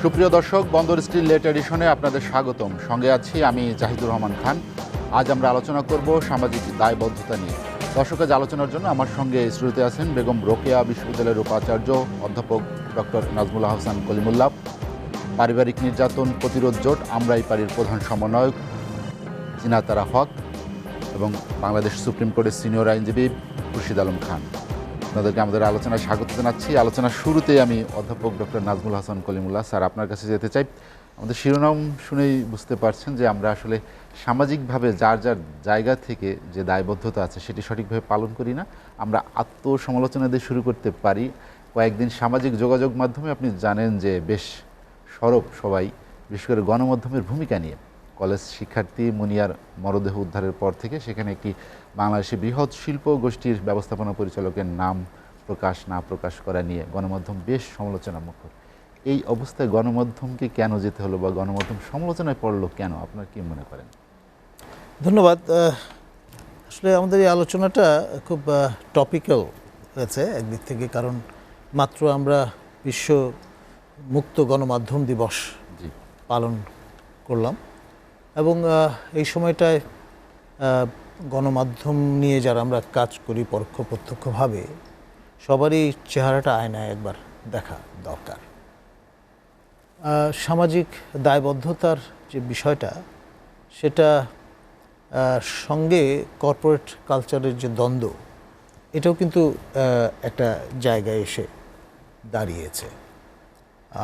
সুপ্রিয় দর্শক, বন্দর স্টিল লেট এডিশনে আপনাদের স্বাগতম। সঙ্গে আছি আমি জাহিদুর রহমান খান। আজ আমরা আলোচনা করব সামাজিক দায়বদ্ধতা নিয়ে। দর্শক, আজ আলোচনার জন্য আমার সঙ্গে স্টুডিওতে আছেন বেগম রোকেয়া বিশ্ববিদ্যালয়ের উপাচার্য অধ্যাপক ডক্টর নাজমুল আহসান কলিমুল্লাহ, পারিবারিক নির্যাতন প্রতিরোধ জোট আমরাই পারির প্রধান সমন্বয়ক জিনাতারা হক এবং বাংলাদেশ সুপ্রিম কোর্টের সিনিয়র আইনজীবী খুরশিদ আলম খান। আপনাদেরকে আমাদের আলোচনায় স্বাগত জানাচ্ছি। আলোচনার শুরুতেই আমি অধ্যাপক ডক্টর নাজমুল হাসান কলিমুল্লাহ স্যার আপনার কাছে যেতে চাই। আমাদের শিরোনাম শুনেই বুঝতে পারছেন যে আমরা আসলে সামাজিকভাবে যার যার জায়গা থেকে যে দায়বদ্ধতা আছে সেটি সঠিকভাবে পালন করি না। আমরা আত্মসমালোচনা দিয়ে শুরু করতে পারি। কয়েকদিন সামাজিক যোগাযোগ মাধ্যমে আপনি জানেন যে বেশ সরব সবাই, বিশেষ করে গণমাধ্যমের ভূমিকা নিয়ে। কলেজ শিক্ষার্থী মুনিয়ার মরদেহ উদ্ধারের পর থেকে সেখানে একটি বাংলাদেশি বৃহৎ শিল্প গোষ্ঠীর ব্যবস্থাপনা পরিচালকের নাম প্রকাশ না প্রকাশ করা নিয়ে গণমাধ্যম বেশ সমালোচনা মুখর। এই অবস্থায় গণমাধ্যমকে কেন যেতে হলো বা গণমাধ্যম সমালোচনায় পড়লো কেন, আপনার কি মনে করেন? ধন্যবাদ। আসলে আমাদের এই আলোচনাটা খুব টপিক্যাল হয়েছে একদিক থেকে, কারণ মাত্র আমরা বিশ্ব মুক্ত গণমাধ্যম দিবস পালন করলাম এবং এই সময়টায় গণমাধ্যম নিয়ে যারা আমরা কাজ করি পরোক্ষ প্রত্যক্ষভাবে সবারই চেহারাটা আয়নায় একবার দেখা দরকার। সামাজিক দায়বদ্ধতার যে বিষয়টা, সেটা সঙ্গে কর্পোরেট কালচারের যে দ্বন্দ্ব, এটাও কিন্তু একটা জায়গায় এসে দাঁড়িয়েছে।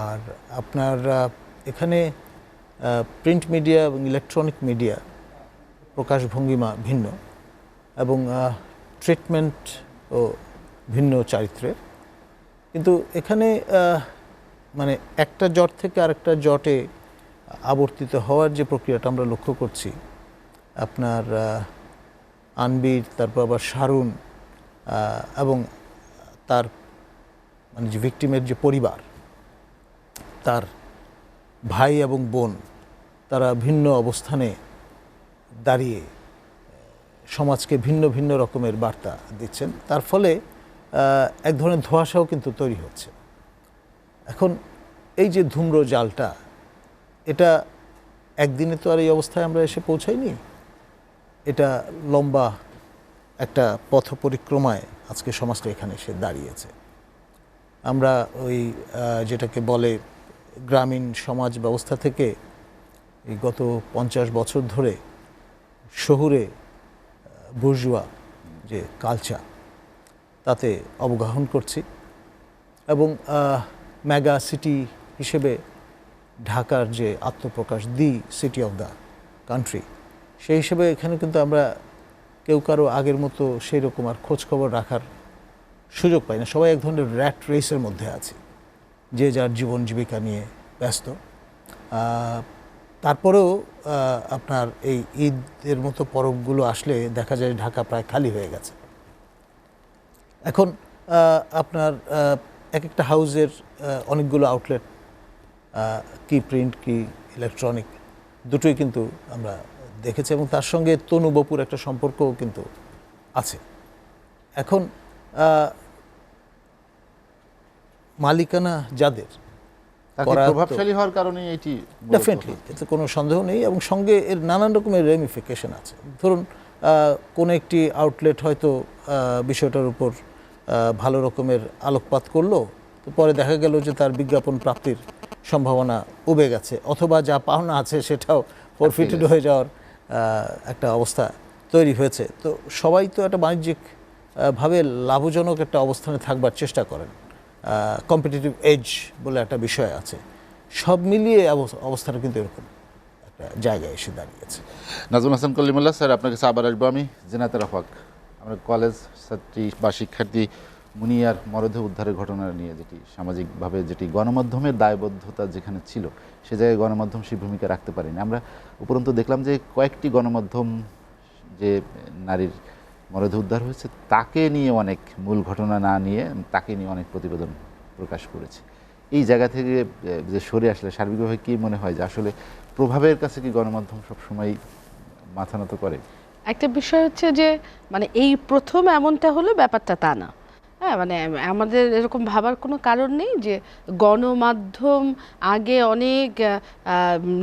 আর আপনার এখানে প্রিন্ট মিডিয়া এবং ইলেকট্রনিক মিডিয়া প্রকাশভঙ্গিমা ভিন্ন এবং ট্রিটমেন্টও ভিন্ন চারিত্রের, কিন্তু এখানে মানে একটা জট থেকে আরেকটা জটে আবর্তিত হওয়ার যে প্রক্রিয়াটা আমরা লক্ষ্য করছি, আপনার আনবির, তারপর আবার শারুন এবং তার মানে যে ভিকটিমের যে পরিবার, তার ভাই এবং বোন, তারা ভিন্ন অবস্থানে দাঁড়িয়ে সমাজকে ভিন্ন ভিন্ন রকমের বার্তা দিচ্ছেন। তার ফলে এক ধরনের ধোঁয়াশাও কিন্তু তৈরি হচ্ছে। এখন এই যে ধূম্র জালটা, এটা একদিনে তো আর এই অবস্থায় আমরা এসে পৌঁছাইনি। এটা লম্বা একটা পথ পরিক্রমায় আজকে সমাজটা এখানে এসে দাঁড়িয়েছে। আমরা ওই যেটাকে বলে গ্রামীণ সমাজ ব্যবস্থা থেকে এই গত 50 বছর ধরে শহুরে বুর্জোয়া যে কালচার, তাতে অবগাহন করছি এবং মেগা সিটি হিসেবে ঢাকার যে আত্মপ্রকাশ, the city of the country, সেই হিসেবে এখানে কিন্তু আমরা কেউ কারো আগের মতো সেই রকম আর খোঁজখবর রাখার সুযোগ পাই না। সবাই এক ধরনের র্যাট রেসের মধ্যে আছে, যে যার জীবন জীবিকা নিয়ে ব্যস্ত। তারপরেও আপনার এই ঈদের মতো পরবগুলো আসলে দেখা যায় ঢাকা প্রায় খালি হয়ে গেছে। এখন আপনার এক একটা হাউজের অনেকগুলো আউটলেট, কি প্রিন্ট কি ইলেকট্রনিক, দুটোই কিন্তু আমরা দেখেছি এবং তার সঙ্গে তনু বপুর একটা সম্পর্কও কিন্তু আছে। এখন মালিকানা যাদের, প্রভাবশালী হওয়ার কারণে এটি ডেফিনেটলি, এতে কোনো সন্দেহ নেই এবং সঙ্গে এর নানান রকমের রেমিফিকেশন আছে। ধরুন কোনো একটি আউটলেট হয়তো বিষয়টার উপর ভালো রকমের আলোকপাত করলো, তো পরে দেখা গেল যে তার বিজ্ঞাপন প্রাপ্তির সম্ভাবনা উবে গেছে, অথবা যা পাওনা আছে সেটাও ফরফিটেড হয়ে যাওয়ার একটা অবস্থা তৈরি হয়েছে। তো সবাই তো একটা বাণিজ্যিকভাবে লাভজনক একটা অবস্থানে থাকবার চেষ্টা করেন, কম্পিটিটিভ এজ বলে একটা বিষয় আছে। সব মিলিয়ে অবস্থাটা কিন্তু এরকম একটা জায়গায় এসে দাঁড়িয়েছে। নাজমুল হাসান কলিমুল্লাহ স্যার, আপনার কাছে আবার আসবো আমি। জিনাতারা হক, আমরা কলেজ ছাত্রী বা শিক্ষার্থী মুনিয়ার মরদেহ উদ্ধারের ঘটনা নিয়ে যেটি সামাজিকভাবে যেটি গণমাধ্যমের দায়বদ্ধতা যেখানে ছিল, সে জায়গায় গণমাধ্যম সেই ভূমিকা রাখতে পারেনি। আমরা উপরন্তু দেখলাম যে কয়েকটি গণমাধ্যম যে নারীর মরদেহ উদ্ধার হয়েছে তাকে নিয়ে অনেক, মূল ঘটনা না নিয়ে তাকে নিয়ে অনেক প্রতিবেদন প্রকাশ করেছে। এই জায়গা থেকে যে সরে আসলে সার্বিকভাবে কী মনে হয় যে আসলে প্রভাবের কাছে কি গণমাধ্যম সবসময় মাথা নত করে? একটা বিষয় হচ্ছে যে মানে এই প্রথম এমনটা হলো ব্যাপারটা তা না। হ্যাঁ, মানে আমাদের এরকম ভাবার কোনো কারণ নেই যে গণমাধ্যম আগে অনেক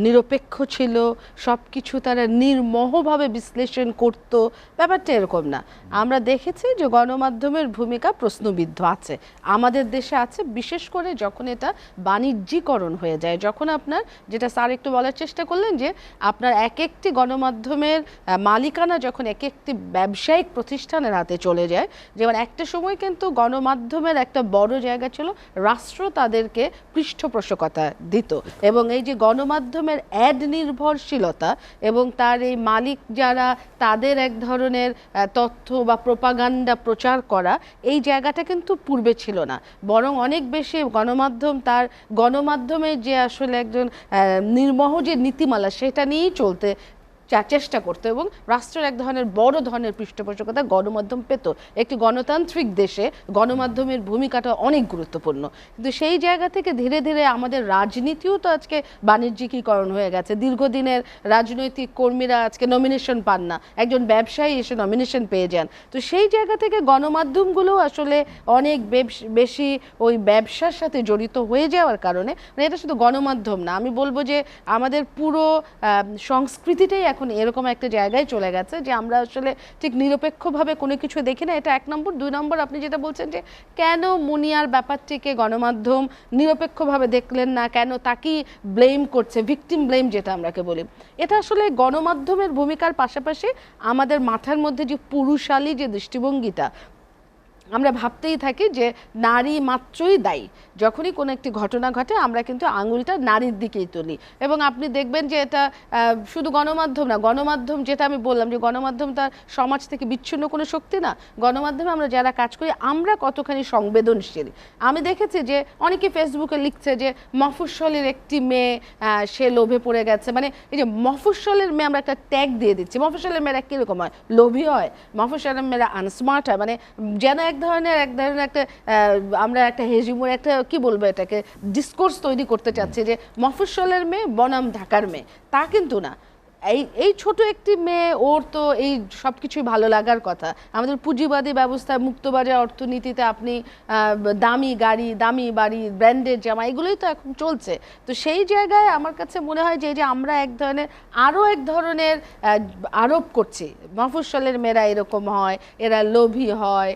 নিরপেক্ষ ছিল, সব কিছু তারা নির্মোহভাবে বিশ্লেষণ করত, ব্যাপারটা এরকম না। আমরা দেখেছি যে গণমাধ্যমের ভূমিকা প্রশ্নবিদ্ধ আছে, আমাদের দেশে আছে, বিশেষ করে যখন এটা বাণিজ্যিকরণ হয়ে যায়, যখন আপনার, যেটা স্যার একটু বলার চেষ্টা করলেন, যে আপনার এক একটি গণমাধ্যমের মালিকানা যখন এক একটি ব্যবসায়িক প্রতিষ্ঠানের হাতে চলে যায়, যেমন একটা সময় কিন্তু গণমাধ্যমের একটা বড় জায়গা ছিল, রাষ্ট্র তাদেরকে পৃষ্ঠপোষকতা দিত, এবং এই যে গণমাধ্যমের অ্যাড নির্ভরশীলতা এবং তার এই মালিক যারা, তাদের এক ধরনের তথ্য বা প্রোপাগান্ডা প্রচার করা, এই জায়গাটা কিন্তু পূর্বে ছিল না, বরং অনেক বেশি গণমাধ্যম তার গণমাধ্যমের যে আসলে একজন নির্মোহ যে নীতিমালা, সেটা নিয়েই চলতে চেষ্টা করতো, এবং রাষ্ট্রের এক ধরনের বড় ধরনের পৃষ্ঠপোষকতা গণমাধ্যম পেত। একটি গণতান্ত্রিক দেশে গণমাধ্যমের ভূমিকাটা অনেক গুরুত্বপূর্ণ, কিন্তু সেই জায়গা থেকে ধীরে ধীরে আমাদের রাজনীতিও তো আজকে বাণিজ্যিকীকরণ হয়ে গেছে। দীর্ঘদিনের রাজনৈতিক কর্মীরা আজকে নমিনেশন পান না, একজন ব্যবসায়ী এসে নমিনেশন পেয়ে যান। তো সেই জায়গা থেকে গণমাধ্যমগুলো আসলে অনেক বেশি ওই ব্যবসার সাথে জড়িত হয়ে যাওয়ার কারণে, মানে এটা শুধু গণমাধ্যম না, আমি বলবো যে আমাদের পুরো সংস্কৃতিটাই এখন এরকম একটা জায়গায় চলে গেছে যে আমরা আসলে ঠিক নিরপেক্ষভাবে কোনো কিছু দেখি না। এটা 1 নম্বর। 2 নম্বর, আপনি যেটা বলছেন যে কেন মুনিয়ার ব্যাপারটিকে গণমাধ্যম নিরপেক্ষভাবে দেখলেন না, কেন তাকেই ব্লেম করছে, ভিকটিম ব্লেম যেটা আমরাকে বলি, এটা আসলে গণমাধ্যমের ভূমিকার পাশাপাশি আমাদের মাথার মধ্যে যে পুরুষালী যে দৃষ্টিভঙ্গিটা, আমরা ভাবতেই থাকি যে নারী মাত্রই দায়ী। যখনই কোনো একটি ঘটনা ঘটে আমরা কিন্তু আঙুলটা নারীর দিকেই তুলি, এবং আপনি দেখবেন যে এটা শুধু গণমাধ্যম না, গণমাধ্যম যেটা আমি বললাম যে গণমাধ্যম তার সমাজ থেকে বিচ্ছিন্ন কোনো শক্তি না, গণমাধ্যমে আমরা যারা কাজ করি আমরা কতখানি সংবেদনশীল। আমি দেখেছি যে অনেকে ফেসবুকে লিখছে যে মফস্বলের একটি মেয়ে সে লোভে পড়ে গেছে, মানে এই যে মফস্বলের মেয়ে আমরা একটা ট্যাগ দিয়ে দিচ্ছি, মফস্বলের মেয়েরা কীরকম হয়, লোভী হয়, মফস্বলের মেয়েরা আনস্মার্ট হয়, মানে যেন এক ধরনের একটা আমরা একটা হেজিমোর একটা কি বলবো এটাকে ডিসকোর্স তৈরি করতে চাচ্ছি যে মফস্বলের মেয়ে বনাম ঢাকার মেয়ে, তা কিন্তু না। এই ছোট একটি মেয়ে, ওর তো এই সব কিছুই ভালো লাগার কথা। আমাদের পুঁজিবাদী ব্যবস্থায়, মুক্তবাজার অর্থনীতিতে আপনি দামি গাড়ি, দামি বাড়ি, ব্র্যান্ডেড জামা, এগুলোই তো এখন চলছে। তো সেই জায়গায় আমার কাছে মনে হয় যে আমরা এক ধরনের আরোপ করছি, মফস্বলের মেয়েরা এরকম হয়, এরা লোভী হয়,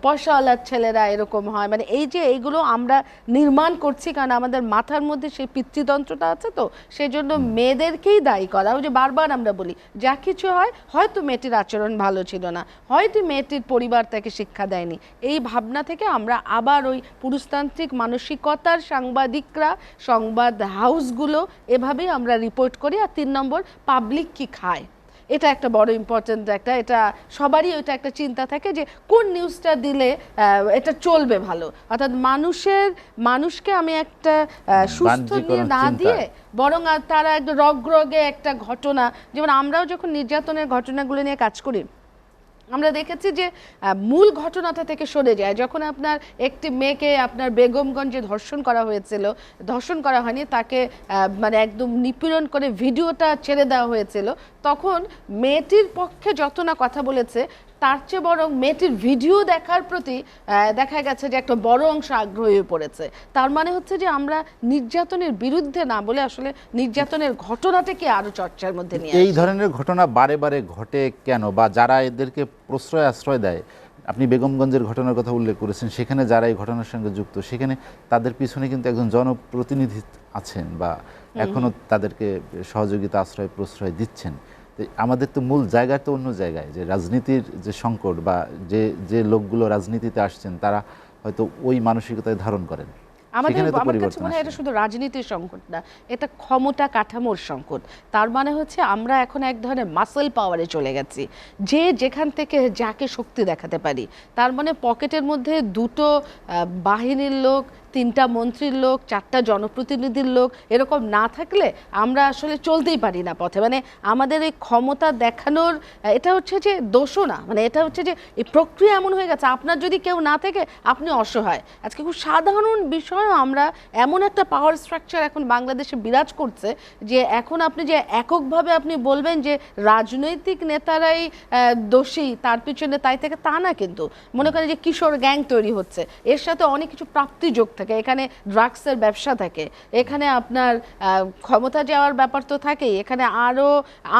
পয়সাওয়ালার ছেলেরা এরকম হয়, মানে এই যে এইগুলো আমরা নির্মাণ করছি কারণ আমাদের মাথার মধ্যে সেই পিতৃতন্ত্রটা আছে, তো সেই জন্য মেয়েদেরকেই দায়ী করা। যে বারবার আমরা বলি যা কিছু হয়, হয়তো মেয়েটির আচরণ ভালো ছিল না, হয়তো মেয়েটির পরিবার তাকে শিক্ষা দেয়নি, এই ভাবনা থেকে আমরা আবার ওই পুরুষতান্ত্রিক মানসিকতার সাংবাদিকরা, সংবাদ হাউসগুলো এভাবেই আমরা রিপোর্ট করি। আর 3 নম্বর, পাবলিক কি খায়, এটা একটা বড় ইম্পর্টেন্ট, এটা সবারই ওইটা একটা চিন্তা থাকে যে কোন নিউজটা দিলে এটা চলবে ভালো, অর্থাৎ মানুষকে আমি একটা সুস্থ নিয়ে না দিয়ে বরং তারা একটা রগে একটা ঘটনা, যেমন আমরাও যখন নির্যাতনের ঘটনাগুলো নিয়ে কাজ করি আমরা দেখেছি যে মূল ঘটনাটা থেকে সরে যায়। যখন আপনার একটি মেয়েকে আপনার বেগমগঞ্জে ধর্ষণ করা হয়েছিল, ধর্ষণ করা হয়নি, তাকে মানে একদম নিপীড়ন করে ভিডিওটা ছেড়ে দেওয়া হয়েছিল, তখন মেয়েটির পক্ষে যত না কথা বলেছে তার চেয়ে বরং মেয়েটির ভিডিও দেখার প্রতি দেখা গেছে যে একটা বড় অংশ আগ্রহী হয়ে পড়েছে। তার মানে হচ্ছে যে আমরা নির্যাতনের বিরুদ্ধে না বলে আসলে নির্যাতনের ঘটনাটাকে আরো চর্চার মধ্যে নিয়ে এই ধরনের ঘটনা বারে বারে ঘটে কেন, বা যারা এদেরকে আশ্রয় দেয়, আপনি বেগমগঞ্জের ঘটনার কথা উল্লেখ করেছেন, সেখানে যারা এই ঘটনার সঙ্গে যুক্ত সেখানে তাদের পিছনে কিন্তু একজন জনপ্রতিনিধি আছেন বা এখনো তাদেরকে সহযোগিতা, আশ্রয় প্রশ্রয় দিচ্ছেন। আমাদের তো মূল জায়গা তো অন্য জায়গায়, যে রাজনীতির যে সংকট বা যে লোকগুলো রাজনীতিতে আসছেন তারা হয়তো ওই মানসিকতায় ধারণ করেন। আমার কাছে মনে হয় এটা শুধু রাজনীতির সংকট না, এটা ক্ষমতা কাঠামোর সংকট। তার মানে হচ্ছে আমরা এখন এক ধরনের মাসল পাওয়ারে চলে গেছি, যে যেখান থেকে যাকে শক্তি দেখাতে পারি। তার মানে পকেটের মধ্যে দুটো বাহিনীর লোক 3টা মন্ত্রীর লোক, 4টা জনপ্রতিনিধির লোক, এরকম না থাকলে আমরা আসলে চলতেই পারি না পথে। মানে আমাদের এই ক্ষমতা দেখানোর এটা হচ্ছে যে দোষও না, মানে এটা হচ্ছে যে এই প্রক্রিয়া এমন হয়ে গেছে, আপনার যদি কেউ না থাকে আপনি অসহায়। আজকে খুব সাধারণ বিষয় আমরা এমন একটা পাওয়ার স্ট্রাকচার এখন বাংলাদেশে বিরাজ করছে যে এখন আপনি যে এককভাবে আপনি বলবেন যে রাজনৈতিক নেতারাই দোষী তার পিছনে তাই থেকে, তা না। কিন্তু মনে করেন যে কিশোর গ্যাং তৈরি হচ্ছে, এর সাথে অনেক কিছু প্রাপ্তি যোগ থাকে, এখানে ড্রাগসের ব্যবসা থাকে, এখানে আপনার ক্ষমতা যাওয়ার ব্যাপার তো থাকেই, এখানে আরও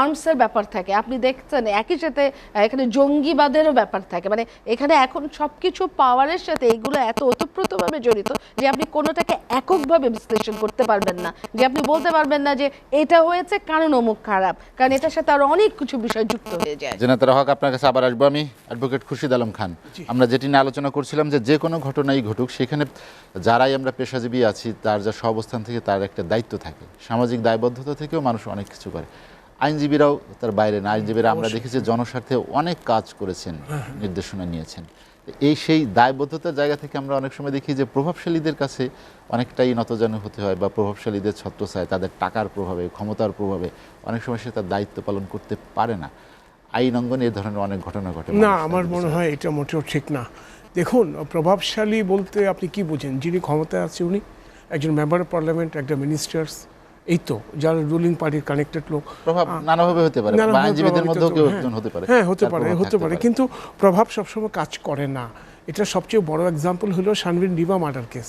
আর্মসের ব্যাপার থাকে, আপনি দেখছেন একই সাথে এখানে জঙ্গিবাদেরও ব্যাপার থাকে। মানে এখানে এখন সব কিছু পাওয়ারের সাথে এইগুলো এত ওতপ্রোতভাবে জড়িত যে আপনি কোনোটাকে এককভাবে বিশ্লেষণ করতে পারবেন না, যে আপনি বলতে পারবেন না যে এটা হয়েছে কারণ অমুক খারাপ, কারণ এটার সাথে আরো অনেক কিছু বিষয় যুক্ত হয়ে যায়। জেনারেল হক, আপনার কাছে আবার আসবো আমি। অ্যাডভোকেট খুরশিদ আলম খান, আমরা যেটি নিয়ে আলোচনা করছিলাম যে কোনো ঘটনাই ঘটুক সেখানে যারাই আমরা পেশাজীবী আছি তার যা অবস্থান থেকে তার একটা দায়িত্ব থাকে, সামাজিক দায়বদ্ধতা থেকেও মানুষ অনেক কিছু করে। আইনজীবীরাও তার বাইরে না, আইনজীবীরা আমরা দেখেছি জনস্বার্থে অনেক কাজ করেছেন, নির্দেশনা নিয়েছেন। সেই দায়বদ্ধতার জায়গা থেকে আমরা অনেক সময় দেখি যে প্রভাবশালীদের কাছে অনেকটাই নতজানু হতে হয়, বা প্রভাবশালীদের ছত্রছায়ায় তাদের টাকার প্রভাবে, ক্ষমতার প্রভাবে অনেক সময় সে তার দায়িত্ব পালন করতে পারে না। আইন অঙ্গনে এই ধরনের অনেক ঘটনা ঘটে না, আমার মনে হয় এটা মোটেও ঠিক না। দেখুন, প্রভাবশালী বলতে আপনি কি বোঝেন? যিনি ক্ষমতায় আছে উনি একজন মেম্বার অফ পার্লামেন্ট, একটা মিনিস্টার্স, এই তো যারা রুলিং পার্টির কানেক্টেড লোক। প্রভাব নানাভাবে হতে পারে, আইনজীবীদের মধ্যেও কেউ একজন হতে পারে। হ্যাঁ, হতে পারে, কিন্তু প্রভাব সবসময় কাজ করে না। এটা সবচেয়ে বড় এক্সাম্পল হলো Shanvin Rima murder case.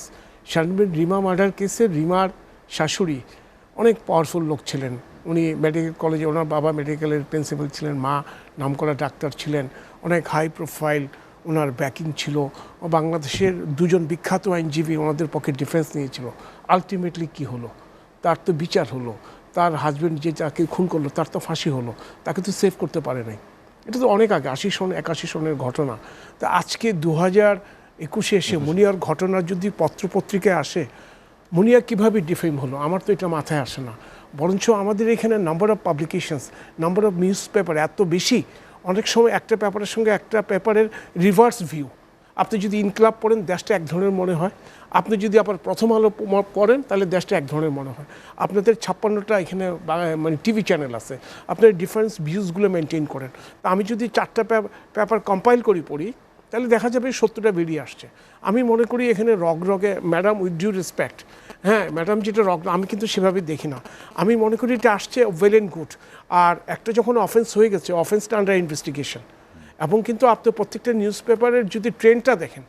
Shanvin Rima murder কেসে রিমার শাশুড়ি অনেক পাওয়ারফুল লোক ছিলেন। উনি মেডিকেল কলেজে, ওনার বাবা মেডিকেলের প্রিন্সিপাল ছিলেন, মা নামকরা ডাক্তার ছিলেন, অনেক হাই প্রোফাইল ওনার ব্যাকিং ছিল। বাংলাদেশের দুজন বিখ্যাত আইনজীবী ওনাদের পক্ষে ডিফেন্স নিয়েছিল। আলটিমেটলি কি হলো? তার তো বিচার হলো, তার হাজব্যান্ড যে যাকে খুন করলো তার তো ফাঁসি হলো, তাকে তো সেভ করতে পারে নাই। এটা তো অনেক আগে, 81 সনের ঘটনা। তা আজকে 2021 এসে মুনিয়ার ঘটনা যদি পত্রপত্রিকায় আসে, মুনিয়া কীভাবে ডিফেম হলো আমার তো এটা মাথায় আসে না। বরঞ্চ আমাদের এখানে number of publications, number of news paper এত বেশি, অনেক সময় একটা পেপারের সঙ্গে একটা পেপারের রিভার্স ভিউ। আপনি যদি ইনকলাব পড়েন দেশটা এক ধরনের মনে হয়, আপনি যদি আবার প্রথম আলো পড়েন তাহলে দেশটা এক ধরনের মনে হয়। আপনাদের 56টা এখানে মানে টিভি চ্যানেল আছে, আপনার ডিফারেন্স ভিউজগুলো মেনটেন করেন। তা আমি যদি 4টা পেপার কম্পাইল করি পড়ি তাহলে দেখা যাবে 70টা বেরিয়ে আসছে। আমি মনে করি এখানে রগে ম্যাডাম, উইথ ডিউ রেসপেক্ট, হ্যাঁ ম্যাডাম যেটা আমি কিন্তু সেভাবে দেখি না। আমি মনে করি এটা আসছে ওয়েল অ্যান্ড গুড। আর একটা যখন অফেন্স হয়ে গেছে, অফেন্সটা আন্ডার ইনভেস্টিগেশন। এবং কিন্তু আপনি প্রত্যেকটা নিউজ পেপারের যদি ট্রেন্ডটা দেখেন,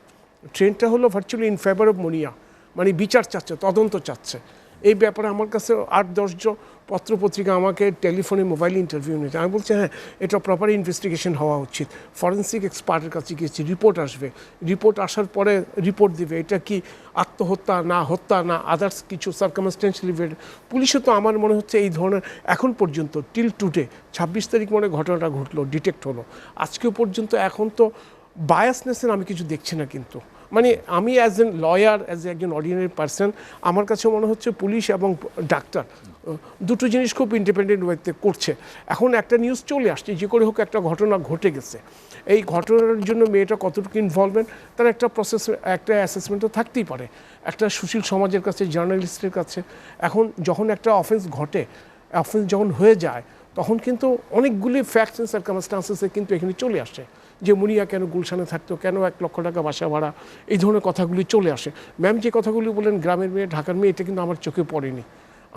ট্রেন্ডটা হলো ভার্চুয়ালি ইন ফেভার অফ মুনিয়া, মানে বিচার চাচ্ছে, তদন্ত চাচ্ছে। এই ব্যাপারে আমার কাছে 8-10 জন পত্রপত্রিকা আমাকে টেলিফোনে, মোবাইলে ইন্টারভিউ নিয়েছে। আমি বলছি হ্যাঁ, এটা প্রপার ইনভেস্টিগেশন হওয়া উচিত। ফরেন্সিক এক্সপার্টের কাছে গিয়েছি, রিপোর্ট আসবে, রিপোর্ট আসার পরে রিপোর্ট দিবে এটা কি আত্মহত্যা না হত্যা না আদার্স কিছু সার্কামস্টেন্সিয়াল ইভেন্ট। পুলিশও তো আমার মনে হচ্ছে এই ধরনের এখন পর্যন্ত টিল টুডে 26 তারিখ মনে ঘটনাটা ঘটলো, ডিটেক্ট হলো, আজকেও পর্যন্ত এখন তো বায়াসনেসের আমি কিছু দেখছি না। কিন্তু মানে আমি অ্যাজ এন লয়ার, অ্যাজ একজন অর্ডিনারি পার্সন, আমার কাছে মনে হচ্ছে পুলিশ এবং ডাক্তার দুটো জিনিস খুব ইন্ডিপেন্ডেন্ট ওয়েতে করছে। এখন একটা নিউজ চলে আসছে, যে করে হোক একটা ঘটনা ঘটে গেছে, এই ঘটনার জন্য মেয়েটা কতটুকু ইনভলভমেন্ট তার একটা প্রসেস, একটা অ্যাসেসমেন্টও থাকতেই পারে একটা সুশীল সমাজের কাছে, জার্নালিস্টের কাছে। এখন যখন একটা অফেন্স ঘটে, অফেন্স যখন হয়ে যায়, তখন কিন্তু অনেকগুলি ফ্যাক্টস অ্যান্ড সার্কামস্টান্সেসে কিন্তু এখানে চলে আসে যে মুনিয়া কেন গুলশানে থাকতো, কেন 1 লক্ষ টাকা বাসা ভাড়া, এই ধরনের কথাগুলি চলে আসে। ম্যাম যে কথাগুলি বললেন গ্রামের মেয়ে, ঢাকার মেয়ে, এটা কিন্তু আমার চোখে পড়েনি,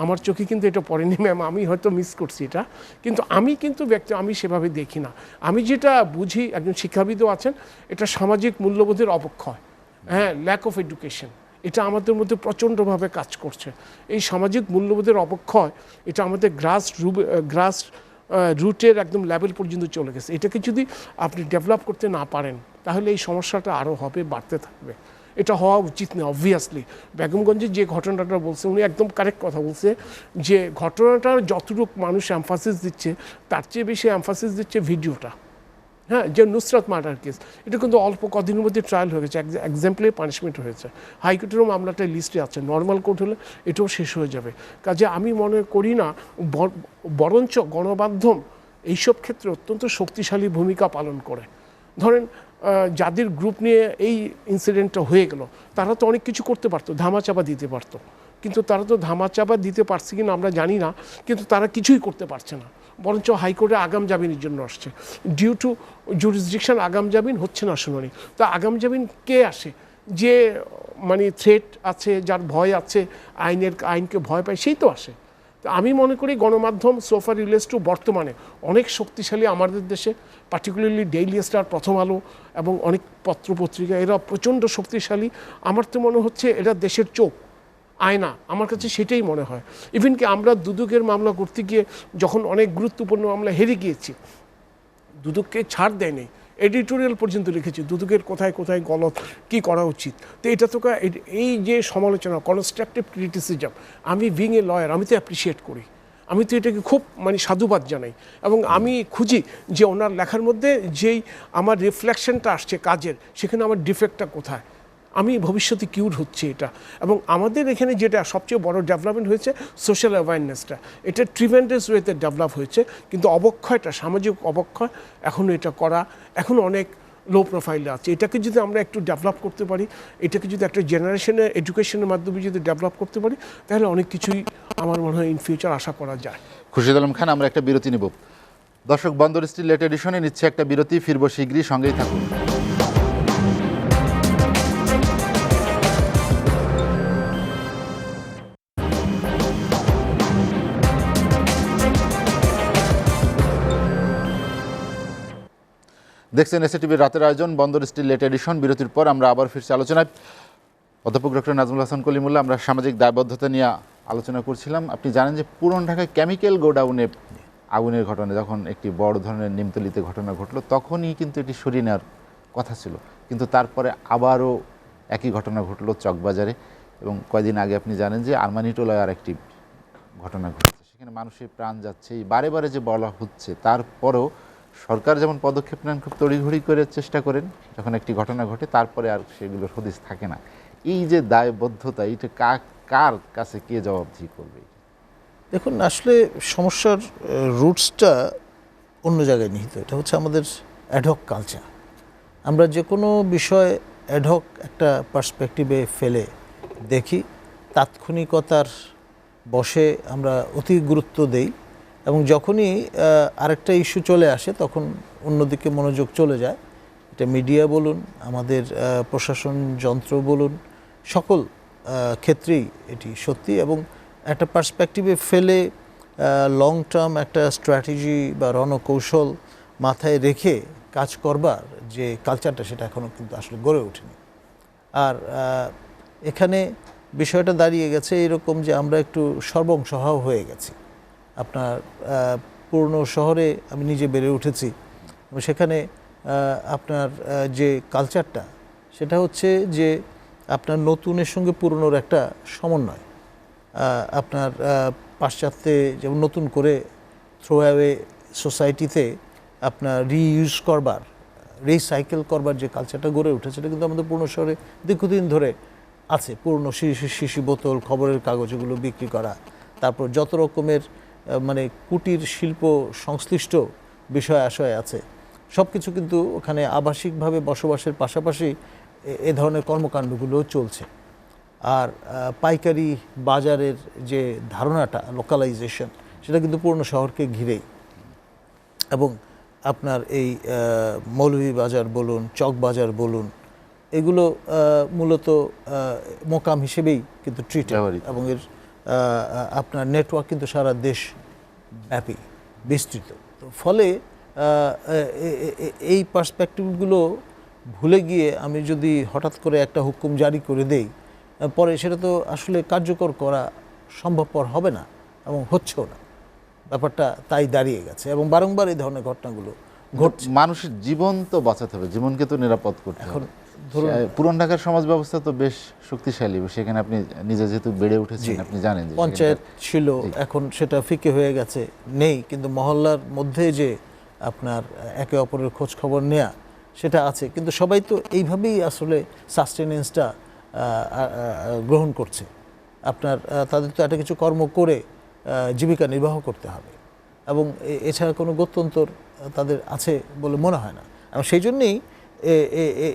আমার চোখে কিন্তু এটা পড়েনি ম্যাম। আমি হয়তো মিস করছি এটা, কিন্তু আমি কিন্তু আমি সেভাবে দেখি না। আমি যেটা বুঝি, একজন শিক্ষাবিদও আছেন, এটা সামাজিক মূল্যবোধের অবক্ষয়, হ্যাঁ, ল্যাক অফ এডুকেশন, এটা আমাদের মধ্যে প্রচণ্ডভাবে কাজ করছে। এই সামাজিক মূল্যবোধের অবক্ষয় এটা আমাদের গ্রাস রুটের একদম লেভেল পর্যন্ত চলে গেছে। এটাকে যদি আপনি ডেভেলপ করতে না পারেন তাহলে এই সমস্যাটা আরও হবে, বাড়তে থাকবে। এটা হওয়া উচিত না অবভিয়াসলি। বেগমগঞ্জের যে ঘটনাটা বলছে উনি একদম কারেক্ট কথা বলছে, যে ঘটনাটার যতটুকু মানুষ এমফাসিস দিচ্ছে তার চেয়ে বেশি এমফাসিস দিচ্ছে ভিডিওটা। হ্যাঁ, যে নুসরাত মার্ডার কেস, এটা কিন্তু অল্প কদিনের মধ্যে ট্রায়াল হয়ে গেছে, এক্সাম্পলি পানিশমেন্ট হয়েছে, হাইকোর্টেরও মামলাটা লিস্টে আছে, নর্মাল কোর্ট হলে এটাও শেষ হয়ে যাবে। কাজে আমি মনে করি না, বরঞ্চ গণমাধ্যম এইসব ক্ষেত্রে অত্যন্ত শক্তিশালী ভূমিকা পালন করে। ধরেন যাদের গ্রুপ নিয়ে এই ইনসিডেন্টটা হয়ে গেল তারা তো অনেক কিছু করতে পারতো, ধামাচাপা দিতে পারতো, কিন্তু তারা তো ধামাচাপা দিতে পারছে কিনা আমরা জানি না, কিন্তু তারা কিছুই করতে পারছে না, বরঞ্চ হাইকোর্টে আগাম জামিনের জন্য আসছে। ডিউ টু জুরিসডিকশন আগাম জামিন হচ্ছে না শুনানি। তো আগাম জামিন কে আসে? যে মানে থ্রেট আছে, যার ভয় আছে, আইনকে ভয় পায়, সেই তো আসে। তো আমি মনে করি গণমাধ্যম সোফার রিলেস টু বর্তমানে অনেক শক্তিশালী আমাদের দেশে, পার্টিকুলারলি ডেইলি স্টার, প্রথম আলো এবং অনেক পত্রপত্রিকা, এরা প্রচণ্ড শক্তিশালী। আমার তো মনে হচ্ছে এরা দেশের চোখ, আয়না, আমার কাছে সেটাই মনে হয়। ইভেন কি আমরা দুদকের মামলা করতে গিয়ে যখন অনেক গুরুত্বপূর্ণ মামলা হেরে গিয়েছি, দুদককে ছাড় দেয়নি, এডিটোরিয়াল পর্যন্ত লিখেছি দুদকের কোথায় কোথায় গলত, কী করা উচিত। তো এটা তো এই যে সমালোচনা, কনস্ট্রাকটিভ ক্রিটিসিজম, আমি বিং এ লয়ার, আমি তো অ্যাপ্রিসিয়েট করি, আমি তো এটাকে খুব মানে সাধুবাদ জানাই, এবং আমি খুঁজি যে ওনার লেখার মধ্যে যেই আমার রিফ্লেকশনটা আসছে কাজের, সেখানে আমার ডিফেক্টটা কোথায়, আমি ভবিষ্যতে কিউর হচ্ছে এটা। এবং আমাদের এখানে যেটা সবচেয়ে বড় ডেভেলপমেন্ট হয়েছে সোশ্যাল অ্যাওয়ারনেসটা, এটা ট্রিমেন্ডাস ওয়েতে ডেভেলপ হয়েছে, কিন্তু অবক্ষয়টা, সামাজিক অবক্ষয় এখনও এটা করা, এখনও অনেক লো প্রোফাইলে আছে। এটাকে যদি আমরা একটু ডেভেলপ করতে পারি, এটাকে যদি একটা জেনারেশনের এডুকেশনের মাধ্যমে যদি ডেভেলপ করতে পারি, তাহলে অনেক কিছুই আমার মনে হয় ইন ফিউচার আশা করা যায়। খুরশিদ আলম খান, আমরা একটা বিরতি নিব। দর্শক, বন্দর স্টিল লেট এডিশনে নিচ্ছে একটা বিরতি, ফিরবো শীঘ্রই, সঙ্গেই থাকুন। দেখছেন এসএটিভির রাতের আয়োজন বন্দর স্টিল লেট এডিশন। বিরতির পর আমরা আবার ফিরছি আলোচনায়। অধ্যাপক ডক্টর নাজমুল হাসান কলিমুল্লাহ, আমরা সামাজিক দায়বদ্ধতা নিয়ে আলোচনা করছিলাম। আপনি জানেন যে পুরান ঢাকায় কেমিক্যাল গোডাউনে আগুনের ঘটনা যখন একটি বড় ধরনের নিমতলিতে ঘটনা ঘটলো, তখনই কিন্তু এটি সরিয়ে নেওয়ার কথা ছিল, কিন্তু তারপরে আবারও একই ঘটনা ঘটলো চকবাজারে, এবং কয়দিন আগে আপনি জানেন যে আরমানিটোলায় আর একটি ঘটনা ঘটেছে, সেখানে মানুষের প্রাণ যাচ্ছে। এই বারে বারে যে বলা হচ্ছে, তারপরেও সরকার যেমন পদক্ষেপ নেন, খুব তড়িঘড়ি করে চেষ্টা করেন, যখন একটি ঘটনা ঘটে তারপরে আর সেগুলোর হদিস থাকে না। এই যে দায়বদ্ধতা, এটা কার কাছে কে জবাবদিহি করবে? দেখুন, আসলে সমস্যার রুটসটা অন্য জায়গায় নিহিত। এটা হচ্ছে আমাদের অ্যাডহক কালচার। আমরা যে কোনো বিষয় অ্যাডহক একটা পার্সপেক্টিভে ফেলে দেখি, তাৎক্ষণিকতার বশে আমরা অতি গুরুত্ব দেই, এবং যখনই আরেকটা ইস্যু চলে আসে তখন অন্যদিকে মনোযোগ চলে যায়। এটা মিডিয়া বলুন, আমাদের প্রশাসন যন্ত্র বলুন, সকল ক্ষেত্রেই এটি সত্যি। এবং একটা পার্সপেক্টিভে ফেলে লং টার্ম একটা স্ট্র্যাটেজি বা রণকৌশল মাথায় রেখে কাজ করবার যে কালচারটা, সেটা এখনও কিন্তু আসলে গড়ে ওঠেনি। আর এখানে বিষয়টা দাঁড়িয়ে গেছে এরকম যে আমরা একটু সর্বংসহাও হয়ে গেছি। আপনার পুরনো শহরে আমি নিজে বেড়ে উঠেছি, এবং সেখানে আপনার যে কালচারটা, সেটা হচ্ছে যে আপনার নতুনের সঙ্গে পুরনোর একটা সমন্বয়। আপনার পাশ্চাত্যে যেমন নতুন করে থ্রো অ্যাওয়ে সোসাইটিতে আপনার রিইউজ করবার, রিসাইকেল করবার যে কালচারটা গড়ে উঠেছে, সেটা কিন্তু আমাদের পুরনো শহরে দীর্ঘদিন ধরে আছে। পুরনো শিশি বোতল, খবরের কাগজ, এগুলো বিক্রি করা, তারপর যত রকমের মানে কুটির শিল্প সংশ্লিষ্ট বিষয় আশয় আছে, সব কিছু কিন্তু ওখানে আবাসিকভাবে বসবাসের পাশাপাশি এ ধরনের কর্মকাণ্ডগুলো চলছে। আর পাইকারি বাজারের যে ধারণাটা, লোকালাইজেশন, সেটা কিন্তু পুরনো শহরকে ঘিরেই। এবং আপনার এই মৌলভীবাজার বলুন, চক বাজার বলুন, এগুলো মূলত মোকাম হিসেবেই কিন্তু ট্রিট, এবং এর আপনার নেটওয়ার্ক কিন্তু সারা দেশ ব্যাপী বিস্তৃত। তো ফলে এই পার্সপেক্টিভগুলো ভুলে গিয়ে আমি যদি হঠাৎ করে একটা হুকুম জারি করে দেই, পরে সেটা তো আসলে কার্যকর করা সম্ভবপর হবে না, এবং হচ্ছেও না। ব্যাপারটা তাই দাঁড়িয়ে গেছে, এবং বারংবার এই ধরনের ঘটনাগুলো ঘটছে। মানুষের জীবন তো বাঁচাতে হবে, জীবনকে তো নিরাপদ করতে এখন হবে। ধরুন, পুরান ঢাকার সমাজ ব্যবস্থা তো বেশ শক্তিশালী, সেখানে আপনি নিজে যেহেতু বেড়ে উঠেছেন, আপনি জানেন যে পঞ্চায়েত ছিল, এখন সেটা ফিকে হয়ে গেছে, নেই। কিন্তু মহল্লার মধ্যে যে আপনার একে অপরের খোঁজ খবর নেয়া, সেটা আছে। কিন্তু সবাই তো এইভাবেই আসলে সাস্টেনেন্সটা গ্রহণ করছে। আপনার তাদের তো একটা কিছু কর্ম করে জীবিকা নির্বাহ করতে হবে, এবং এছাড়া কোনো গত্যন্তর তাদের আছে বলে মনে হয় না। এবং সেই জন্যেই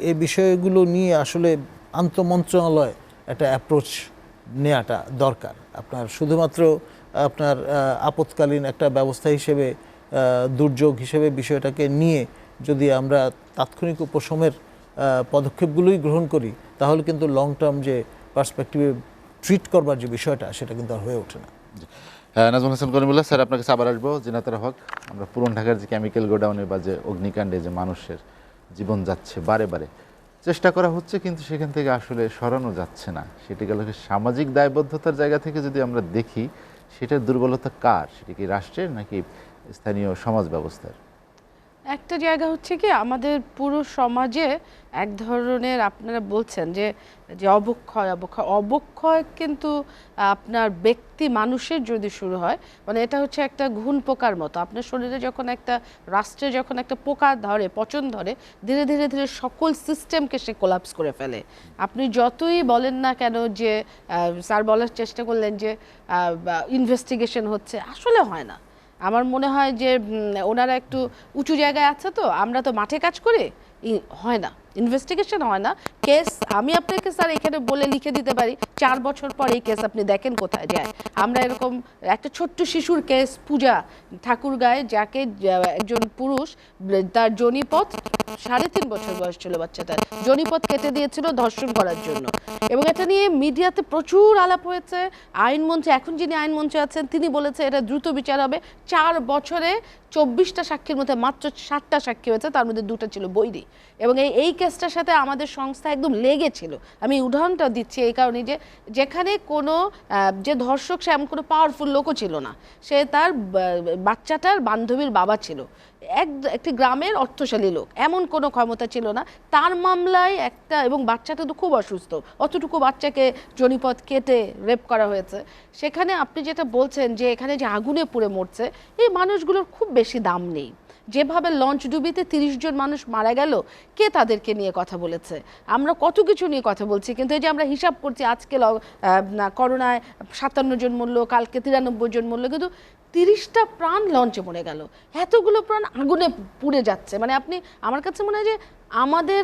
এই বিষয়গুলো নিয়ে আসলে আন্তঃমন্ত্রণালয় একটা অ্যাপ্রোচ নেওয়াটা দরকার। আপনার শুধুমাত্র আপনার আপৎকালীন একটা ব্যবস্থা হিসেবে, দুর্যোগ হিসেবে বিষয়টাকে নিয়ে যদি আমরা তাৎক্ষণিক উপশমের পদক্ষেপগুলোই গ্রহণ করি, তাহলে কিন্তু লং টার্ম যে পার্সপেক্টিভে ট্রিট করবার যে বিষয়টা, সেটা কিন্তু আর হয়ে ওঠে না। নাজমুল হাসান করিমুল্লাহ স্যার, আপনার কাছে আবার আসবো। জিনাতের হক, আমরা পুরান ঢাকার যে কেমিক্যাল গোডাউনে বা যে অগ্নিকাণ্ডে যে মানুষের জীবন যাচ্ছে, বারে বারে চেষ্টা করা হচ্ছে কিন্তু সেখান থেকে আসলে সরানো যাচ্ছে না। সেটি গেল সামাজিক দায়বদ্ধতার জায়গা থেকে যদি আমরা দেখি, সেটার দুর্বলতা কার? সেটি কি রাষ্ট্রের নাকি স্থানীয় সমাজ ব্যবস্থার? একটা জায়গা হচ্ছে কি, আমাদের পুরো সমাজে এক ধরনের, আপনারা বলছেন যে যে অবক্ষয় কিন্তু আপনার ব্যক্তি মানুষের যদি শুরু হয়, মানে এটা হচ্ছে একটা ঘুণ পোকার মতো। আপনার শরীরে যখন একটা, রাষ্ট্রে যখন একটা পোকা ধরে, পচন ধরে, ধীরে ধীরে ধীরে সকল সিস্টেমকে সে কোলাপস করে ফেলে। আপনি যতই বলেন না কেন যে স্যার বলার চেষ্টা করলেন যে ইনভেস্টিগেশন হচ্ছে, আসলে হয় না। আমার মনে হয় যে ওনারা একটু উঁচু জায়গায় আছে, তো আমরা তো মাঠে কাজ করি, হয় না, ইনভেস্টিগেশন হয় না। কেস আমি আপনাকে স্যার এখানে বলে লিখে দিতে পারি, 4 বছর পর এই কেস আপনি দেখেন কোথায় যায়। আমরা এরকম একটা ছোট্ট শিশুর কেস, পূজা ঠাকুরগাঁয়ে, যাকে একজন পুরুষ তার জনিপথ, 3.5 বছর বয়স ছিল বাচ্চাটার, জনিপথ কেটে দিয়েছিল ধর্ষণ করার জন্য, এবং এটা নিয়ে মিডিয়াতে প্রচুর আলাপ হয়েছে। আইনমন্ত্রী, এখন যিনি আইনমন্ত্রী আছেন, তিনি বলেছে এটা দ্রুত বিচার হবে। 4 বছরে 24টা সাক্ষীর মধ্যে মাত্র 7টা সাক্ষী হয়েছে, তার মধ্যে 2টা ছিল বৈরী। এবং এই কেসটার সাথে আমাদের সংস্থা একদম লেগেছিল। আমি উদাহরণটা দিচ্ছি এই কারণে যে যেখানে কোনো যে ধর্ষক, সে এমন কোনো পাওয়ারফুল লোকও ছিল না, সে তার বাচ্চাটার বান্ধবীর বাবা ছিল, একটি গ্রামের অর্থশালী লোক, এমন কোনো ক্ষমতা ছিল না। তার মামলায় একটা, এবং বাচ্চাটা তো খুব অসুস্থ, অতটুকু বাচ্চাকে জনিপথ কেটে রেপ করা হয়েছে। সেখানে আপনি যেটা বলছেন যে এখানে যে আগুনে পুড়ে মরছে, এই মানুষগুলোর খুব বেশি দাম নেই। যেভাবে লঞ্চ ডুবিতে 30 জন মানুষ মারা গেল, কে তাদেরকে নিয়ে কথা বলেছে? আমরা কত কিছু নিয়ে কথা বলছি, কিন্তু এই যে আমরা হিসাব করছি, আজকে করোনায় 57 জন মরল, কালকে 93 জন মরল, কিন্তু 30টা প্রাণ লঞ্চে মরে গেল, এতগুলো প্রাণ আগুনে পুড়ে যাচ্ছে। মানে আপনি, আমার কাছে মনে হয় যে আমাদের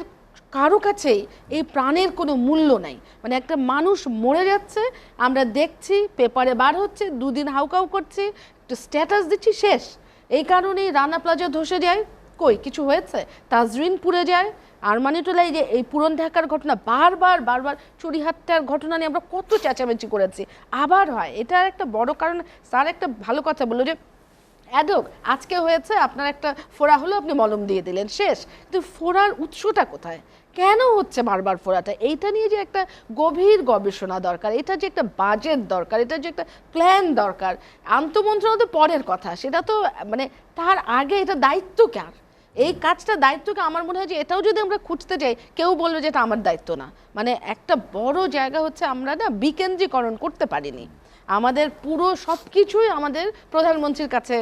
কারো কাছেই এই প্রাণের কোনো মূল্য নাই। মানে একটা মানুষ মরে যাচ্ছে, আমরা দেখছি, পেপারে বার হচ্ছে, 2 দিন হাউকাউ করছি, একটু স্ট্যাটাস দিচ্ছি, শেষ। এই কারণেই রানা প্লাজা ধসে যায়, কই কিছু হয়েছে? তাজরিন পুড়ে যায়, আরমানিটোলায় যে এই পুরন ঢাকার ঘটনা, বারবার চুরিহাট্টার ঘটনা নিয়ে আমরা কত চেঁচামেচি করেছি, আবার হয়। এটা একটা বড় কারণ। স্যার একটা ভালো কথা বললো যে অ্যাডক আজকে হয়েছে, আপনার একটা ফোড়া হলো, আপনি মলম দিয়ে দিলেন, শেষ। কিন্তু ফোড়ার উৎসটা কোথায়, কেন হচ্ছে বারবার ফোড়াটা? এইটা নিয়ে যে একটা গভীর গবেষণা দরকার, এটা যে একটা বাজেট দরকার, এটা যে একটা প্ল্যান দরকার। আন্তঃমন্ত্রণালয় তো পরের কথা, সেটা তো মানে তার আগে এটা দায়িত্ব কার? এই কাজটা দায়িত্বকে, আমার মনে হয় যে এটাও যদি আমরা খুঁজতে যাই, কেউ বলবে যে এটা আমার দায়িত্ব না। মানে একটা বড় জায়গা হচ্ছে আমরা না বিকেন্দ্রীকরণ করতে পারিনি। আমাদের পুরো সব কিছুই আমাদের প্রধানমন্ত্রীর কাছে,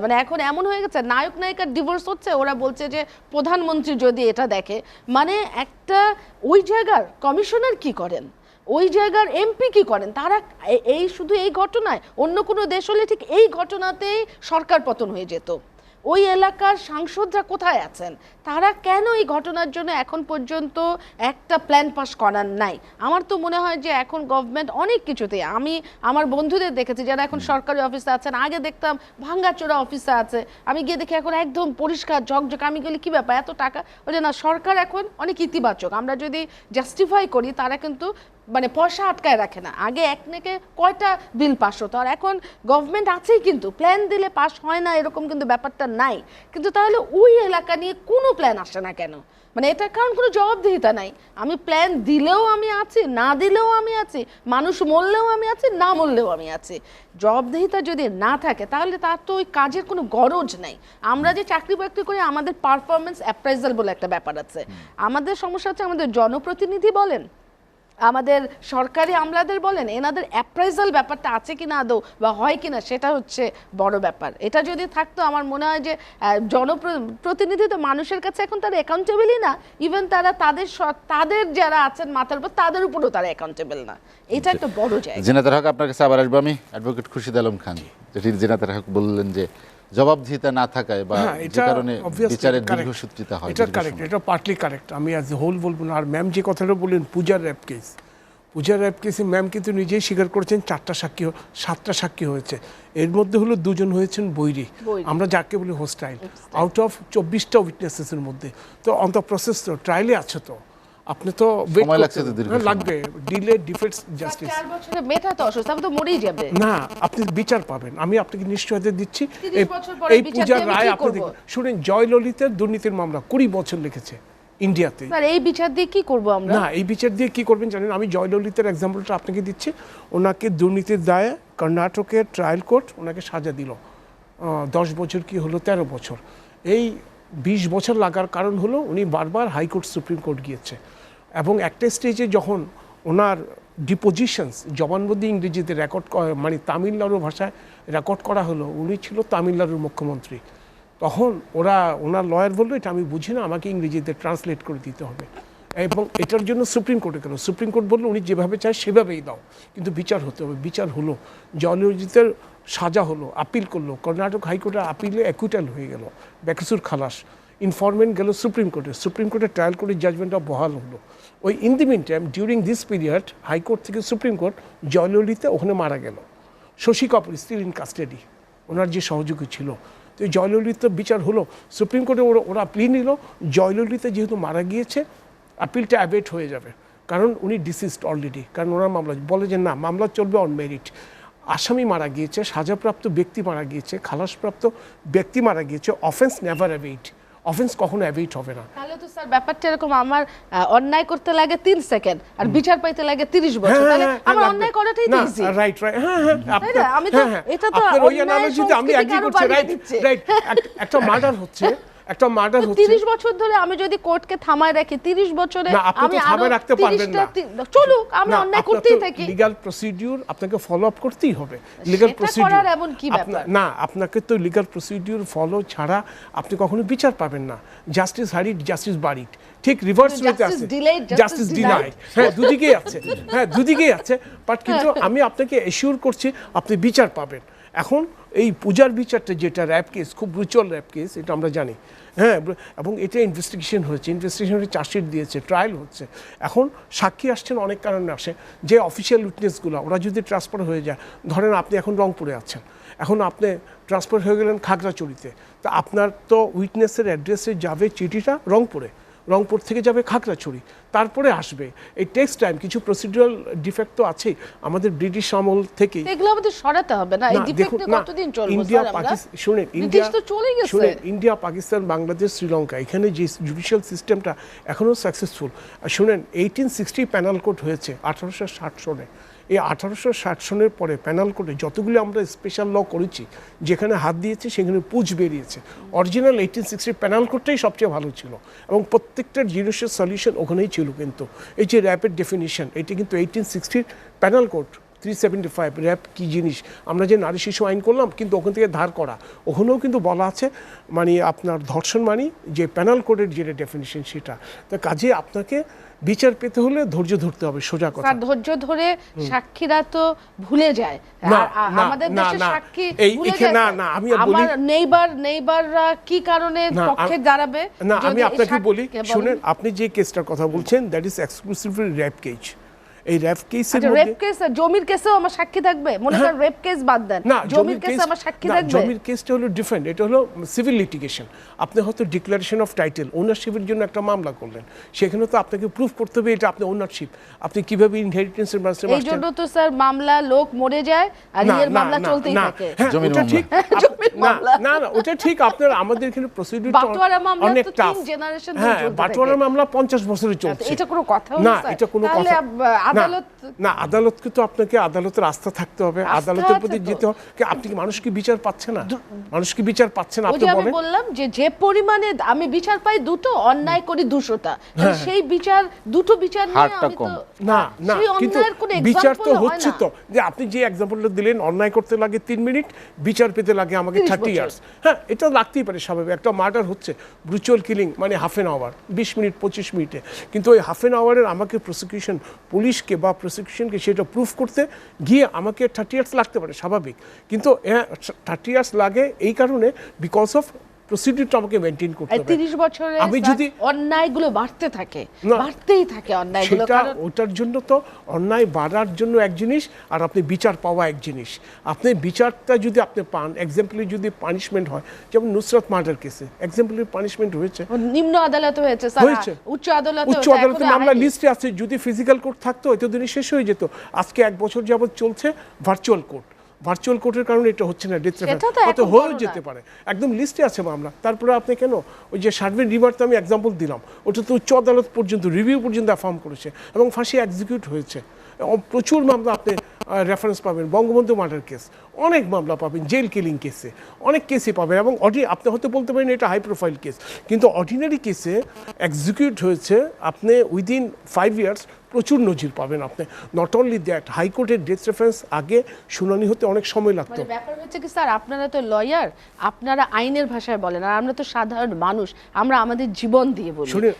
মানে এখন এমন হয়ে গেছে, নায়ক নায়িকার ডিভোর্স হচ্ছে, ওরা বলছে যে প্রধানমন্ত্রী যদি এটা দেখে, মানে একটা ওই জায়গার কমিশনার কি করেন, ওই জায়গার এমপি কি করেন, তারা এই শুধু এই ঘটনায়, অন্য কোনো দেশ হলে ঠিক এই ঘটনাতেই সরকার পতন হয়ে যেত। ওই এলাকার সাংসদরা কোথায় আছেন? তারা কেন এই ঘটনার জন্য এখন পর্যন্ত একটা প্ল্যান পাস করার নাই? আমার তো মনে হয় যে এখন গভর্নমেন্ট অনেক কিছুতে, আমি আমার বন্ধুদের দেখেছি যারা এখন সরকারি অফিসে আছেন, আগে দেখতাম ভাঙ্গাচোরা অফিসে আছে, আমি গিয়ে দেখি এখন একদম পরিষ্কার ঝকঝক। আমি বলি কি ব্যাপার, এত টাকা? বলে না, সরকার এখন অনেক ইতিবাচক। আমরা যদি জাস্টিফাই করি, তারা কিন্তু মানে পয়সা আটকায় রাখে না। আগে একনেকে কয়টা বিল পাস হতো, আর এখন গভর্নমেন্ট আছেই, কিন্তু প্ল্যান দিলে পাস হয় না, এরকম কিন্তু ব্যাপারটা নাই। কিন্তু তাহলে ওই এলাকা নিয়ে কোনো প্ল্যান আসে না কেন? মানে এটার কারণ কোনো জবাবদিহিতা নাই। আমি প্ল্যান দিলেও আমি আছি, না দিলেও আমি আছি, মানুষ মরলেও আমি আছি, না মরলেও আমি আছি। জবাবদিহিতা যদি না থাকে, তাহলে তার তো ওই কাজের কোনো গরজ নাই। আমরা যে চাকরি বাকরি করি, আমাদের পারফরমেন্স অ্যাপ্রাইজাল বলে একটা ব্যাপার আছে। আমাদের সমস্যা হচ্ছে, আমাদের জনপ্রতিনিধি বলেন, আমাদের সরকারি আমলাদের বলেন, এনাদের অ্যাপ্রাইজাল ব্যাপারটা আছে কিনা আদৌ, বা হয় কিনা, সেটা হচ্ছে বড় ব্যাপার। এটা যদি থাকতো, আমার মনে হয় যে জনপ্রতিনিধি তো মানুষের কাছে এখন তারা অ্যাকাউন্টেবলই না, ইভেন তারা তাদের যারা আছেন মাথার উপর, তাদের উপরও তারা অ্যাকাউন্টেবল না। এটা একটা বড় জায়গা। জিনাতের হক, আপনার কাছে আবার আসবো আমি। অ্যাডভোকেট খুরশিদ আলম খান, যেটি জিনাতের হক বললেন যে জবাবদিহিতা না থাকায় বা হ্যাঁ, যে এটা কারণে obviously বিচারের correct. দীর্ঘসূত্রিতা হয় এটা দীর্ঘ কারেক্ট, সময়। এটা পার্টলি কারেক্ট, আমি অ্যাজ এ হোল বলবো না। আর ম্যাম যে কথাটা বললেন পূজার র্যাপ কেস, পূজার র্যাপ কেসে ম্যাম কিন্তু নিজেই স্বীকার করেছেন 7টা সাক্ষী হয়েছে, এর মধ্যে হলো 2জন হয়েছেন বৈরী, আমরা যাকে বলি হোস্টাইল, আউট অফ 24টা উইটনেসেসের মধ্যে। তো অন দ্য প্রসেস তো ট্রায়ালে আছে, তো আপনি তো wait সময় করতে লাগছে তো হবে। দীর্ঘ হ্যাঁ, সময়। লাগবে, ডিলে ডিফেক্টস জাস্টিস। 4 বছরে মেয়েটা তো অসুস্থ, আমি তো মরেই যাবে। না, আপনি বিচার পাবেন, আমি আপনাকে নিশ্চয়তা দিচ্ছি। 30 বছর পরে এই বিচার পূজার দিয়ে আমি রায় কি আপনি করব? দেখবেন। শুনেন, জয়ললিতার দুর্নীতির মামলা 20 বছর লিখেছে ইন্ডিয়াতে। স্যার এই বিচার দিয়ে কি করব আমরা? না, এই বিচার দিয়ে কি করবেন জানেন? আমি জয়ললিতার এক্সাম্পলটা আপনাকে দিচ্ছি। ওনাকে দুর্নীতির দায়ে কর্ণাটকের ট্রায়াল কোর্ট ওনাকে সাজা দিল 10 বছর, কি হলো 13 বছর। এই 20 বছর লাগার কারণ হলো উনি বারবার হাইকোর্ট সুপ্রিম কোর্ট গিয়েছে, এবং একটা স্টেজে যখন ওনার ডিপোজিশনস জবানবন্দি ইংরেজিতে রেকর্ড মানে তামিলনাড়ু ভাষায় রেকর্ড করা হলো, উনি ছিল তামিলনাড়ুর মুখ্যমন্ত্রী, তখন ওনার লয়ার বললো এটা আমি বুঝি না, আমাকে ইংরেজিতে ট্রান্সলেট করে দিতে হবে, এবং এটার জন্য সুপ্রিম কোর্টে গেল। সুপ্রিম কোর্ট বললো উনি যেভাবে চায় সেভাবেই দাও, কিন্তু বিচার হতে হবে। বিচার হলো, জয়ললিতের সাজা হলো, আপিল করলো, কর্ণাটক হাইকোর্টে আপিলে অ্যাকুইটাল হয়ে গেল, বেকসুর খালাস। ইনফরমেন্ট গেল সুপ্রিম কোর্টে, সুপ্রিম কোর্টে ট্রায়াল করে জাজমেন্টটা বহাল হলো। ওই in the meantime during this period high court থেকে সুপ্রিম কোর্ট জয়ললিতা ওখানে মারা গেল। Shashi Kapoor still in custody, ওনার যে সহযোগী ছিল। তো এই জয়ললিতা বিচার হলো, সুপ্রিম কোর্টে ওরা প্লি নিল, জয়ললিতা যেহেতু মারা গিয়েছে আপিলটা অ্যাবেট হয়ে যাবে, কারণ উনি ডিসিজড অলরেডি, কারণ ওনার মামলা বলে যে না, মামলা চলবে অন মেরিট। আসামি মারা গিয়েছে, সাজাপ্রাপ্ত ব্যক্তি মারা গিয়েছে, খালাসপ্রাপ্ত ব্যক্তি মারা গিয়েছে, অফেন্স নেভার অ্যাবেট, অফেন্স কখনো অ্যাবেট হবে না। তাহলে তো স্যার ব্যাপারটা এরকম, আমার অন্যায় করতে লাগে 3 সেকেন্ড আর বিচার পাইতে লাগে 30 বছর, তাহলে আমার অন্যায় করাটাই তো ইজি। রাইট রাইট, হ্যাঁ হ্যাঁ, আমি তো এটা তো ওই অ্যানালজিতে আমি এগ্রি করছি। রাইট রাইট, একটা মার্ডার হচ্ছে, একটা মার্ডার হচ্ছে 30 বছর ধরে আমি যদি কোর্টকে থামায় রাখি, 30 বছরে না, আপনি তো আমি থামায় রাখতে পারবেন না। চলুক, আমরা অন্যায় করতেই থাকি। লিগ্যাল প্রসিডিউর আপনাকে ফলো আপ করতেই হবে। লিগ্যাল প্রসিডিউর করার এমন কি ব্যাপার? না, আপনাকে তো লিগ্যাল প্রসিডিউর ফলো ছাড়া আপনি কখনো বিচার পাবেন না। জাস্টিস হারিড, জাস্টিস বারিড, ঠিক রিভার্স ওয়েতে আছে। জাস্টিস ডিনাইড, হ্যাঁ, দুদিকেই আছে, হ্যাঁ, দুদিকেই আছে। বাট কিন্তু আমি আপনাকে এশিওর করছি আপনি বিচার পাবেন। এখন এই পূজার বিচারটা যেটা র্যাপ কেস, খুব ব্রুচুয়াল র্যাপ কেস, এটা আমরা জানি, হ্যাঁ, এবং এটা ইনভেস্টিগেশন হয়েছে, ইনভেস্টিগেশনে চার্জশিট দিয়েছে, ট্রায়াল হচ্ছে। এখন সাক্ষী আসছেন অনেক কারণে আসে, যে অফিসিয়াল উইটনেসগুলো ওরা যদি ট্রান্সফার হয়ে যায়, ধরেন আপনি এখন রংপুরে আছেন, এখন আপনি ট্রান্সফার হয়ে গেলেন খাগড়াছড়িতে, তো আপনার তো উইটনেসের অ্যাড্রেসে যাবে চিঠিটা রংপুরে, রংপুর থেকে যাবে খাগড়াছড়ি, তারপরে আসবে। এই টেক্সট টাইম, কিছু প্রসিডিউরাল ডিফেক্ট তো আছে আমাদের ব্রিটিশ আমল থেকে, এগুলো আমাদের সরাতে হবে না। এই ডিফেক্ট কতদিন চলবে ইন্ডিয়া স্যার? আমরা পাকিস্তান, শুনেন, ব্রিটিশ তো চলে গেছে। শুনেন, ইন্ডিয়া পাকিস্তান বাংলাদেশ শ্রীলঙ্কা, এখানে যে জুডিশিয়াল সিস্টেমটা এখনো সাকসেসফুল। আর শুনেন, 1860 প্যানাল কোড হয়েছে 1860 সনে। এই 1860 সনের পরে প্যানাল কোডে যতগুলো আমরা স্পেশাল ল করেছি, যেখানে হাত দিয়েছে সেখানে পুঁজ বেরিয়েছে। অরিজিনাল 1860 প্যানাল কোডটাই সবচেয়ে ভালো ছিল, এবং প্রত্যেকটার জিনিসের সলিউশন ওখানেই ছিল। কিন্তু এই যে র্যাপের ডেফিনিশন, এটি কিন্তু 1860 প্যানাল কোড 375, র্যাপ কী জিনিস, আমরা যে নারী শিশু আইন করলাম কিন্তু ওখান থেকে ধার করা, ওখানেও কিন্তু বলা আছে মানে আপনার ধর্ষণ মানে যে প্যানাল কোডের যেটা ডেফিনিশন সেটা। তো কাজে আপনাকে বিচার পেতে হলে ধৈর্য ধরতে হবে, সোজা কথা। স্যার ধৈর্য ধরে সাক্ষীরা তো ভুলে যায়, না, আর না, আমাদের না, দেশে না, সাক্ষী এই ভুলে এখানে যায়। না, না, আমি বলি, আমার নেইবাররা কি কারণে না, পক্ষে দাঁড়াবে? না, যদি আমি এই আপনাকে বলি, সাক্ষীকে বলেন। শুনেন, আপনি যে কেসটার কথা বলছেন that is exclusively rape case. এই র্যাপ কেসের আচ্ছা, মধ্যে রেপ কেস, জমির কেসেও আমার সাক্ষী থাকবে? মনে করেন রেপ কেস বাদ দেন, না, জমির কেসে আমার সাক্ষী না, থাকবে? জমির কেসটা হলো ডিফারেন্ট, এটা হলো সিভিল লিটিগেশন। আপনি হয়তো ডিক্লারেশন অফ টাইটেল, ওনারশিপের জন্য একটা মামলা করলেন, সেখানে তো আপনাকে প্রুফ করতে হবে এটা আপনি ওনারশিপ, আপনি কিভাবে ইনহেরিটেন্সের মাসে এই জন্য তো স্যার মামলা, লোক মরে যায় আর এর মামলা চলতেই থাকে। জমির ওটা মামলা। ঠিক, জমির না মামলা। না না, ওটা ঠিক। আপনার আমাদের এখানে প্রসিডিউর বাটোয়ারা মামলা অনেক তো টাফ। 3 জেনারেশন ধরে হ্যাঁ, চলতে থাকে। বাটোয়ারা মামলা 50 বছরে চলছে। এটা কোনো কথা হলো না, স্যার? এটা কোনো তাহলে কথা আদালত না, আদালতকে তো আপনাকে আদালতের আস্থা থাকতে হবে, আস্থা আদালতের আছে প্রতি তো। যেতে হবে। আপনি কি মানুষ কি বিচার পাচ্ছে না? মানুষ কি বিচার পাচ্ছে না? ওই আপনি যে আমি বলেন। বললাম যে পরিমাণে আমি বিচার পাই দুটো, অন্যায় করি 200টা, সেই বিচার, দুটো বিচার নিয়ে হারটা আমি তো কম। না না, সেই কিন্তু অন্যায়ের কোনো বিচার তো example হয় হচ্ছে না। তো, যে আপনি যে এক্সাম্পলটা দিলেন, অন্যায় করতে লাগে 3 মিনিট, বিচার পেতে লাগে আমাকে 30 30 বছর। ইয়ার্স। হ্যাঁ, এটা লাগতেই পারে, স্বাভাবিক। একটা মার্ডার হচ্ছে, ব্রুচুয়াল কিলিং মানে হাফ অ্যান আওয়ার, 20 মিনিট 25 মিনিটে, কিন্তু ওই হাফ অ্যান আওয়ারের আমাকে প্রসিকিউশন পুলিশ পুলিশকে বা প্রসিকিউশনকে সেটা প্রুফ করতে গিয়ে আমাকে 30 ইয়ার্স লাগতে পারে, স্বাভাবিক, কিন্তু 30 ইয়ার্স লাগে এই কারণে বিকজ অফ প্রসিডিউরটা আমাকে মেনটেন করতে হবে। 30 বছরে আমি যদি অন্যায়গুলো বাড়তে থাকে, না, বাড়তেই থাকে অন্যায়গুলো, সেটা ওটার জন্য তো অন্যায় বাড়ার জন্য এক জিনিস আর আপনি বিচার পাওয়া এক জিনিস। আপনি বিচারটা যদি আপনি পান, এক্সাম্পলি যদি পানিশমেন্ট হয়, যেমন নুসরাত মার্ডার কেসে এক্সাম্পলি পানিশমেন্ট হয়েছে, নিম্ন আদালতে হয়েছে স্যার, উচ্চ আদালতে, উচ্চ আদালতে মামলা লিস্টে আছে, যদি ফিজিক্যাল কোর্ট থাকতো এতদিনে শেষ হয়ে যেত। আজকে 1 বছর যাবত চলছে ভার্চুয়াল কোর্ট, ভার্চুয়াল কোর্টের কারণে এটা হচ্ছে না, ডেথ হয়তো হয়ে যেতে পারে, একদম লিস্টে আছে মামলা। তারপরে আপনি কেন ওই যে শারভিন রিভার তো আমি এক্সাম্পল দিলাম, ওটা তো উচ্চ আদালত পর্যন্ত রিভিউ পর্যন্ত অ্যাফার্ম করেছে এবং ফাঁসি এক্সিকিউট হয়েছে। প্রচুর মামলা আপনি রেফারেন্স পাবেন, বঙ্গবন্ধু মার্ডার কেস, অনেক মামলা পাবেন, জেল কিলিং কেসে অনেক কেসই পাবেন। এবং আপনি হয়তো বলতে পারেন এটা হাই প্রোফাইল কেস, কিন্তু অর্ডিনারি কেসে এক্সিকিউট হয়েছে আপনি উইদিন 5 ইয়ার্স, প্রচুর নজির পাবেন আপনি। নট অনলি দ্যাট, হাইকোর্টের ডেথ রেফারেন্স আগে শুনানি হতে অনেক সময় লাগতো। ব্যাপার হচ্ছে কি স্যার, আপনারা তো লয়ার, আপনারা আইনের ভাষায় বলেন, আর আমরা তো সাধারণ মানুষ, আমরা আমাদের জীবন দিয়ে বলি। শুনুন,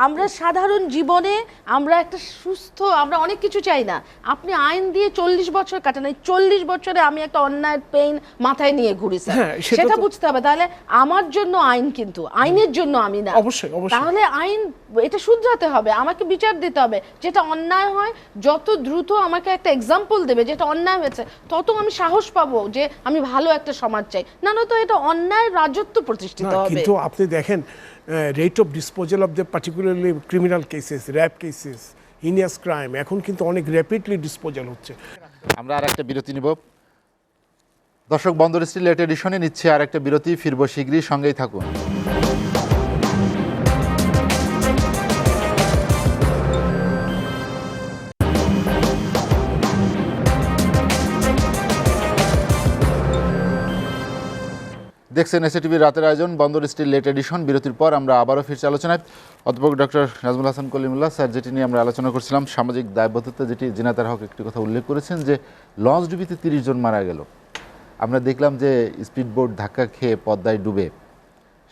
আমরা সাধারণ জীবনে আমরা একটা সুস্থ, আমরা অনেক কিছু চাই না। আপনি আইন দিয়ে 40 বছর কাটান, এই 40 বছরে আমি একটা অন্যায়ের পেইন মাথায় নিয়ে ঘুরি স্যার, সেটা বুঝতে হবে। তাহলে আমার জন্য আইন, কিন্তু আইনের জন্য আমি না। অবশ্যই তাহলে আইন এটা শুধরাতে হবে, আমাকে বিচার দিতে হবে। যেটা অন্যায় হয় যত দ্রুত আমাকে একটা এক্সাম্পল দেবে যেটা অন্যায় হয়েছে, তত আমি সাহস পাবো যে আমি ভালো একটা সমাজ চাই। না তো এটা অন্যায় রাজত্ব প্রতিষ্ঠিত হবে। কিন্তু আপনি দেখেন rate of disposal of the particularly criminal cases, rape cases, heinous crime এখন কিন্তু অনেক র্যাপিডলি ডিসপোজাল হচ্ছে। আমরা আর একটা বিরতি নিব দর্শক, বন্দর স্টিল লেট এডিশনে নিচ্ছে আর একটা বিরতি, ফিরবো শীঘ্রই, সঙ্গেই থাকুন। দেখছেন এসএটিভির রাতের আয়োজন বন্দর স্টিল লেট এডিশন। বিরতির পর আমরা আবারও ফিরছি আলোচনায়। অধ্যাপক ডক্টর নাজমুল হাসান কলিমুল্লাহ স্যার, যেটি নিয়ে আমরা আলোচনা করছিলাম সামাজিক দায়বদ্ধতা, যেটি জিনাতার হক একটি কথা উল্লেখ করেছেন যে লঞ্চ ডুবিতে 30 জন মারা গেল। আমরা দেখলাম যে স্পিডবোট ধাক্কা খেয়ে পদ্মায় ডুবে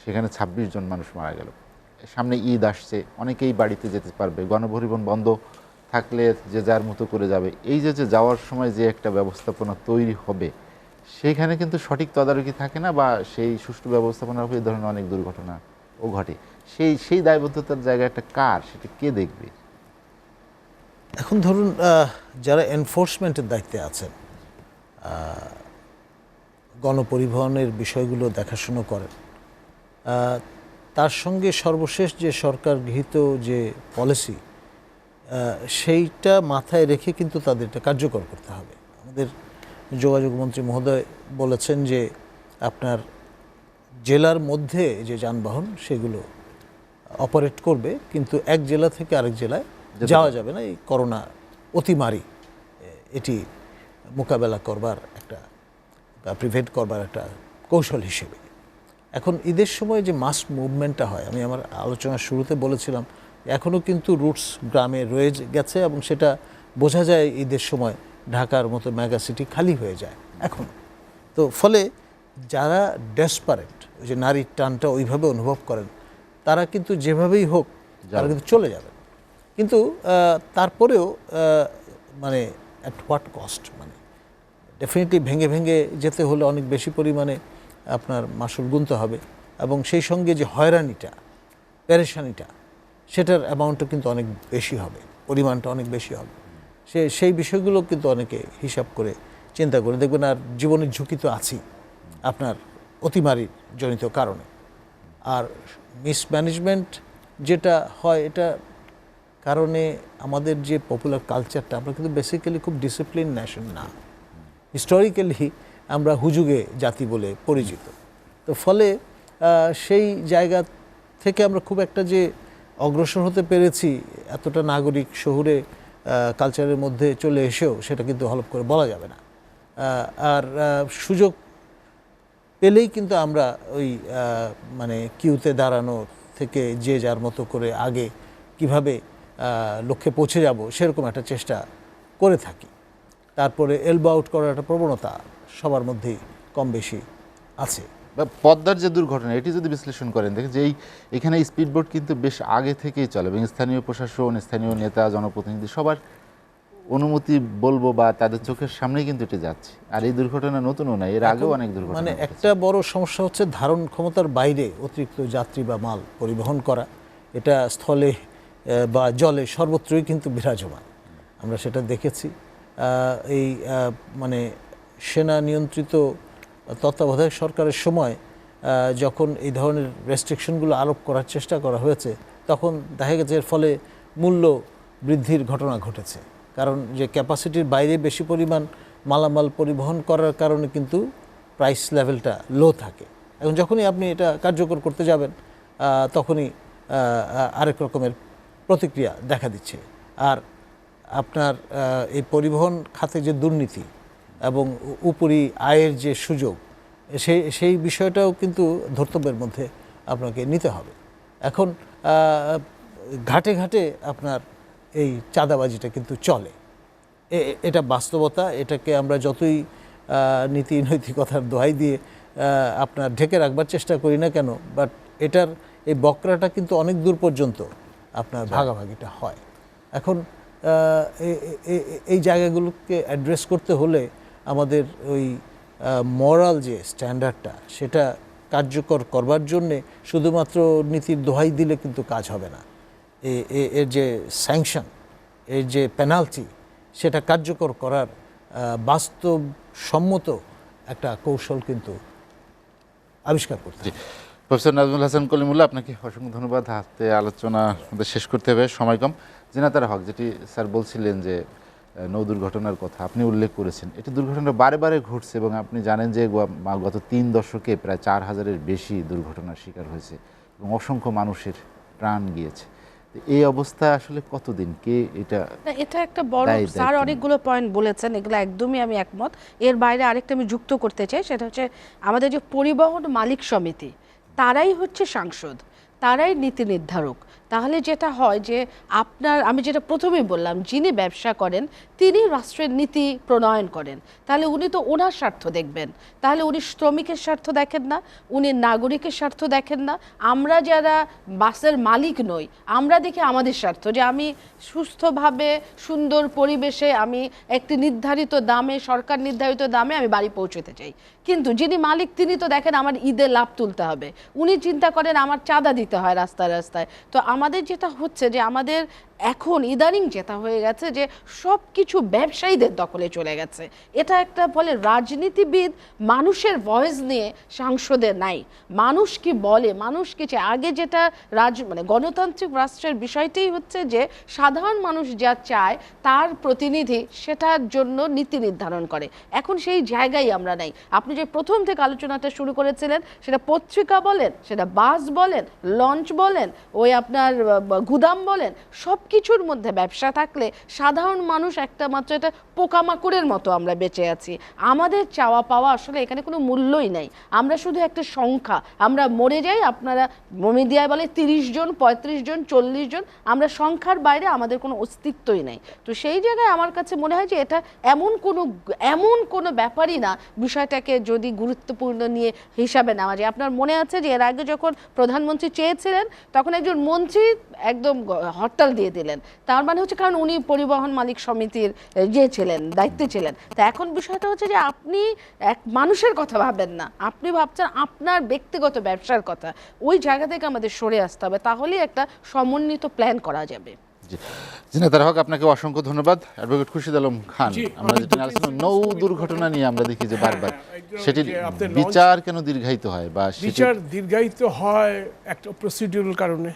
সেখানে 26 জন মানুষ মারা গেল। সামনে ঈদ আসছে, অনেকেই বাড়িতে যেতে পারবে, গণপরিবহন বন্ধ থাকলে যে যার মতো করে যাবে। এই যে যাওয়ার সময় যে একটা ব্যবস্থাপনা তৈরি হবে, সেইখানে কিন্তু সঠিক তদারকি থাকে না, বা সেই সুষ্ঠু ব্যবস্থাপনার উপর এই ধরনের অনেক দুর্ঘটনাও ঘটে। সেই দায়বদ্ধতার জায়গাটা কার, সেটা কে দেখবে? এখন ধরুন যারা এনফোর্সমেন্টের দায়িত্বে আছেন, গণপরিবহনের বিষয়গুলো দেখাশুনো করেন, তার সঙ্গে সর্বশেষ যে সরকার গৃহীত যে পলিসি, সেইটা মাথায় রেখে কিন্তু তাদের এটা কার্যকর করতে হবে। আমাদের যোগাযোগ মন্ত্রী মহোদয় বলেছেন যে আপনার জেলার মধ্যে যে যানবাহন সেগুলো অপারেট করবে, কিন্তু এক জেলা থেকে আরেক জেলায় যাওয়া যাবে না, এই করোনা অতিমারি এটি মোকাবেলা করবার একটা, প্রিভেন্ট করবার একটা কৌশল হিসেবে। এখন ঈদের সময় যে মাস মুভমেন্টটা হয়, আমি আমার আলোচনার শুরুতে বলেছিলাম, এখনও কিন্তু রুটস গ্রামে রয়ে গেছে এবং সেটা বোঝা যায় ঈদের সময় ঢাকার মতো মেগা সিটি খালি হয়ে যায় এখন। তো ফলে যারা ডেসপারেট, ওই যে নারীর টানটা ওইভাবে অনুভব করেন, তারা কিন্তু যেভাবেই হোক তারা কিন্তু চলে যাবেন। কিন্তু তারপরেও মানে অ্যাট হোয়াট কস্ট, মানে ডেফিনেটলি ভেঙে ভেঙে যেতে হলে অনেক বেশি পরিমাণে আপনার মাসুল গুনতে হবে, এবং সেই সঙ্গে যে হয়রানিটা, পেরেশানিটা, সেটার অ্যামাউন্টটা কিন্তু অনেক বেশি হবে, পরিমাণটা অনেক বেশি হবে। সেই বিষয়গুলো কিন্তু অনেকে হিসাব করে চিন্তা করে দেখবেন। আর জীবনের ঝুঁকি তো আছেই আপনার অতিমারির জনিত কারণে। আর মিসম্যানেজমেন্ট যেটা হয়, এটা কারণে আমাদের যে পপুলার কালচারটা, আমরা কিন্তু বেসিক্যালি খুব ডিসিপ্লিন নেশন না, হিস্টোরিক্যালি আমরা হুজুগে জাতি বলে পরিচিত। তো ফলে সেই জায়গা থেকে আমরা খুব একটা যে অগ্রসর হতে পেরেছি এতটা নাগরিক শহুরে কালচারের মধ্যে চলে এসেও, সেটা কিন্তু হলফ করে বলা যাবে না। আর সুযোগ পেলেই কিন্তু আমরা ওই মানে কিউতে দাঁড়ানো থেকে যে যার মতো করে আগে কিভাবে লক্ষ্যে পৌঁছে যাব সেরকম একটা চেষ্টা করে থাকি। তারপরে এলবো আউট করার একটা প্রবণতা সবার মধ্যেই কম বেশি আছে। বা পদ্মার যে দুর্ঘটনা এটি যদি বিশ্লেষণ করেন, দেখেন যে এখানে স্পিডবোট কিন্তু বেশ আগে থেকেই চলে এবং স্থানীয় প্রশাসন, স্থানীয় নেতা, জনপ্রতিনিধি সবার অনুমতি বলবো বা তাদের চোখের সামনেই কিন্তু এটি যাচ্ছে। আর এই দুর্ঘটনা নতুনও নয়, এর আগেও অনেক দুর্ঘটনা মানে ঘটেছে। একটা বড় সমস্যা হচ্ছে ধারণ ক্ষমতার বাইরে অতিরিক্ত যাত্রী বা মাল পরিবহন করা। এটা স্থলে বা জলে সর্বত্রই কিন্তু বিরাজমান, আমরা সেটা দেখেছি। এই মানে সেনা নিয়ন্ত্রিত তত্ত্বাবধায়ক সরকারের সময় যখন এই ধরনের রেস্ট্রিকশনগুলো আরোপ করার চেষ্টা করা হয়েছে, তখন দেখা গেছে এর ফলে মূল্য বৃদ্ধির ঘটনা ঘটেছে। কারণ যে ক্যাপাসিটির বাইরে বেশি পরিমাণ মালামাল পরিবহন করার কারণে কিন্তু প্রাইস লেভেলটা লো থাকে। এখন যখনই আপনি এটা কার্যকর করতে যাবেন তখনই আরেক রকমের প্রতিক্রিয়া দেখা দিচ্ছে। আর আপনার এই পরিবহন খাতে যে দুর্নীতি এবং উপরি আয়ের যে সুযোগ, সেই বিষয়টাও কিন্তু ধর্তব্যের মধ্যে আপনাকে নিতে হবে। এখন ঘাটে ঘাটে আপনার এই চাঁদাবাজিটা কিন্তু চলে, এটা বাস্তবতা। এটাকে আমরা যতই নীতি নৈতিকতার দোহাই দিয়ে আপনার ঢেকে রাখবার চেষ্টা করি না কেন, বাট এটার এই বক্রাটা কিন্তু অনেক দূর পর্যন্ত আপনার ভাগাভাগিটা হয়। এখন এই জায়গাগুলোকে অ্যাড্রেস করতে হলে আমাদের ওই মরাল যে স্ট্যান্ডার্ডটা সেটা কার্যকর করবার জন্যে শুধুমাত্র নীতির দোহাই দিলে কিন্তু কাজ হবে না। এর যে স্যাংশন, এর যে পেনাল্টি, সেটা কার্যকর করার বাস্তবসম্মত একটা কৌশল কিন্তু আবিষ্কার করতে হবে। প্রফেসর নাজমুল হাসান কলিমুল্লাহ, আপনাকে অসংখ্য ধন্যবাদ। হাতে আলোচনা আমাদের শেষ করতে হবে, সময় কম। জিনাতারা হক, যেটি স্যার বলছিলেন যে নৌ দুর্ঘটনার কথা আপনি উল্লেখ করেছেন, এটি দুর্ঘটনা বারে বারে ঘটছে এবং আপনি জানেন যে গত 3 দশকে প্রায় 4000-এর বেশি দুর্ঘটনার শিকার হয়েছে এবং অসংখ্য মানুষের প্রাণ গিয়েছে। এই অবস্থা আসলে কতদিন কে এটা একটা বড়, স্যার অনেকগুলো পয়েন্ট বলেছেন, এগুলো একদমই আমি একমত। এর বাইরে আরেকটা আমি যুক্ত করতে চাই, সেটা হচ্ছে আমাদের যে পরিবহন মালিক সমিতি, তারাই হচ্ছে সাংসদ, তারাই নীতি নির্ধারক। তাহলে যেটা হয় যে আমি যেটা প্রথমেই বললাম, যিনি ব্যবসা করেন তিনি রাষ্ট্রের নীতি প্রণয়ন করেন, তাহলে উনি তো ওনার স্বার্থ দেখবেন। তাহলে উনি শ্রমিকের স্বার্থ দেখেন না, উনি নাগরিকের স্বার্থ দেখেন না। আমরা যারা বাসের মালিক নই, আমরা দেখি আমাদের স্বার্থ, যে আমি সুস্থভাবে সুন্দর পরিবেশে আমি একটি নির্ধারিত দামে, সরকার নির্ধারিত দামে আমি বাড়ি পৌঁছতে চাই। কিন্তু যিনি মালিক তিনি তো দেখেন আমার ঈদে লাভ তুলতে হবে, উনি চিন্তা করেন আমার চাঁদা দিতে হয় রাস্তায় রাস্তায়। তো আমাদের যেটা হচ্ছে যে আমাদের এখন ইদানিং যেটা হয়ে গেছে যে সব কিছু ব্যবসায়ীদের দখলে চলে গেছে। এটা একটা ফলে রাজনীতিবিদ মানুষের ভয়েস নিয়ে সংসদে নাই। মানুষ কি বলে, মানুষ কি চায়, আগে যেটা মানে গণতান্ত্রিক রাষ্ট্রের বিষয়টাই হচ্ছে যে সাধারণ মানুষ যা চায় তার প্রতিনিধি সেটার জন্য নীতি নির্ধারণ করে। এখন সেই জায়গায় আমরা নাই। আপনি যে প্রথম থেকে আলোচনাটা শুরু করেছিলেন, সেটা পত্রিকা বলেন, সেটা বাস বলেন, লঞ্চ বলেন, ওই আপনার গুদাম বলেন, সব কিছুর মধ্যে ব্যবসা থাকলে সাধারণ মানুষ একটা মাত্র একটা পোকামাকড়ের মতো আমরা বেঁচে আছি। আমাদের চাওয়া পাওয়া আসলে এখানে কোনো মূল্যই নাই। আমরা শুধু একটা সংখ্যা, আমরা মরে যাই। আপনারা মিডিয়ায় বলে 30 জন, 35 জন, 40 জন, আমরা সংখ্যার বাইরে আমাদের কোনো অস্তিত্বই নাই। তো সেই জায়গায় আমার কাছে মনে হয় যে এটা এমন কোনো ব্যাপারই না বিষয়টাকে যদি গুরুত্বপূর্ণ নিয়ে হিসাবে নেওয়া যায়। আপনার মনে আছে যে এর আগে যখন প্রধানমন্ত্রী চেয়েছিলেন, তখন একজন মন্ত্রী একদম হরতাল দিয়ে দিলেন। তার মানে হচ্ছে কারণ উনি পরিবহন মালিক সমিতির ছিলেন, দায়িত্বে ছিলেন। তো এখন বিষয়টা হচ্ছে যে আপনি এক মানুষের কথা ভাবেন না, আপনি ভাবছেন আপনার ব্যক্তিগত ব্যবসার কথা। ওই জায়গা থেকে আমাদের সরে আসতে হবে, তাহলেই একটা সমন্বিত প্ল্যান করা যাবে। জিনাতারা হক, আপনাকে অসংখ্য ধন্যবাদ। অ্যাডভোকেট খুরশিদ আলম খান, আমরা যেটা আলোচনা নৌ দুর্ঘটনা নিয়ে আমরা দেখি যে বারবার সেটির বিচার কেন দীর্ঘায়িত হয়, বা বিচার দীর্ঘায়িত হয় একটা প্রসিডিউরাল কারণে।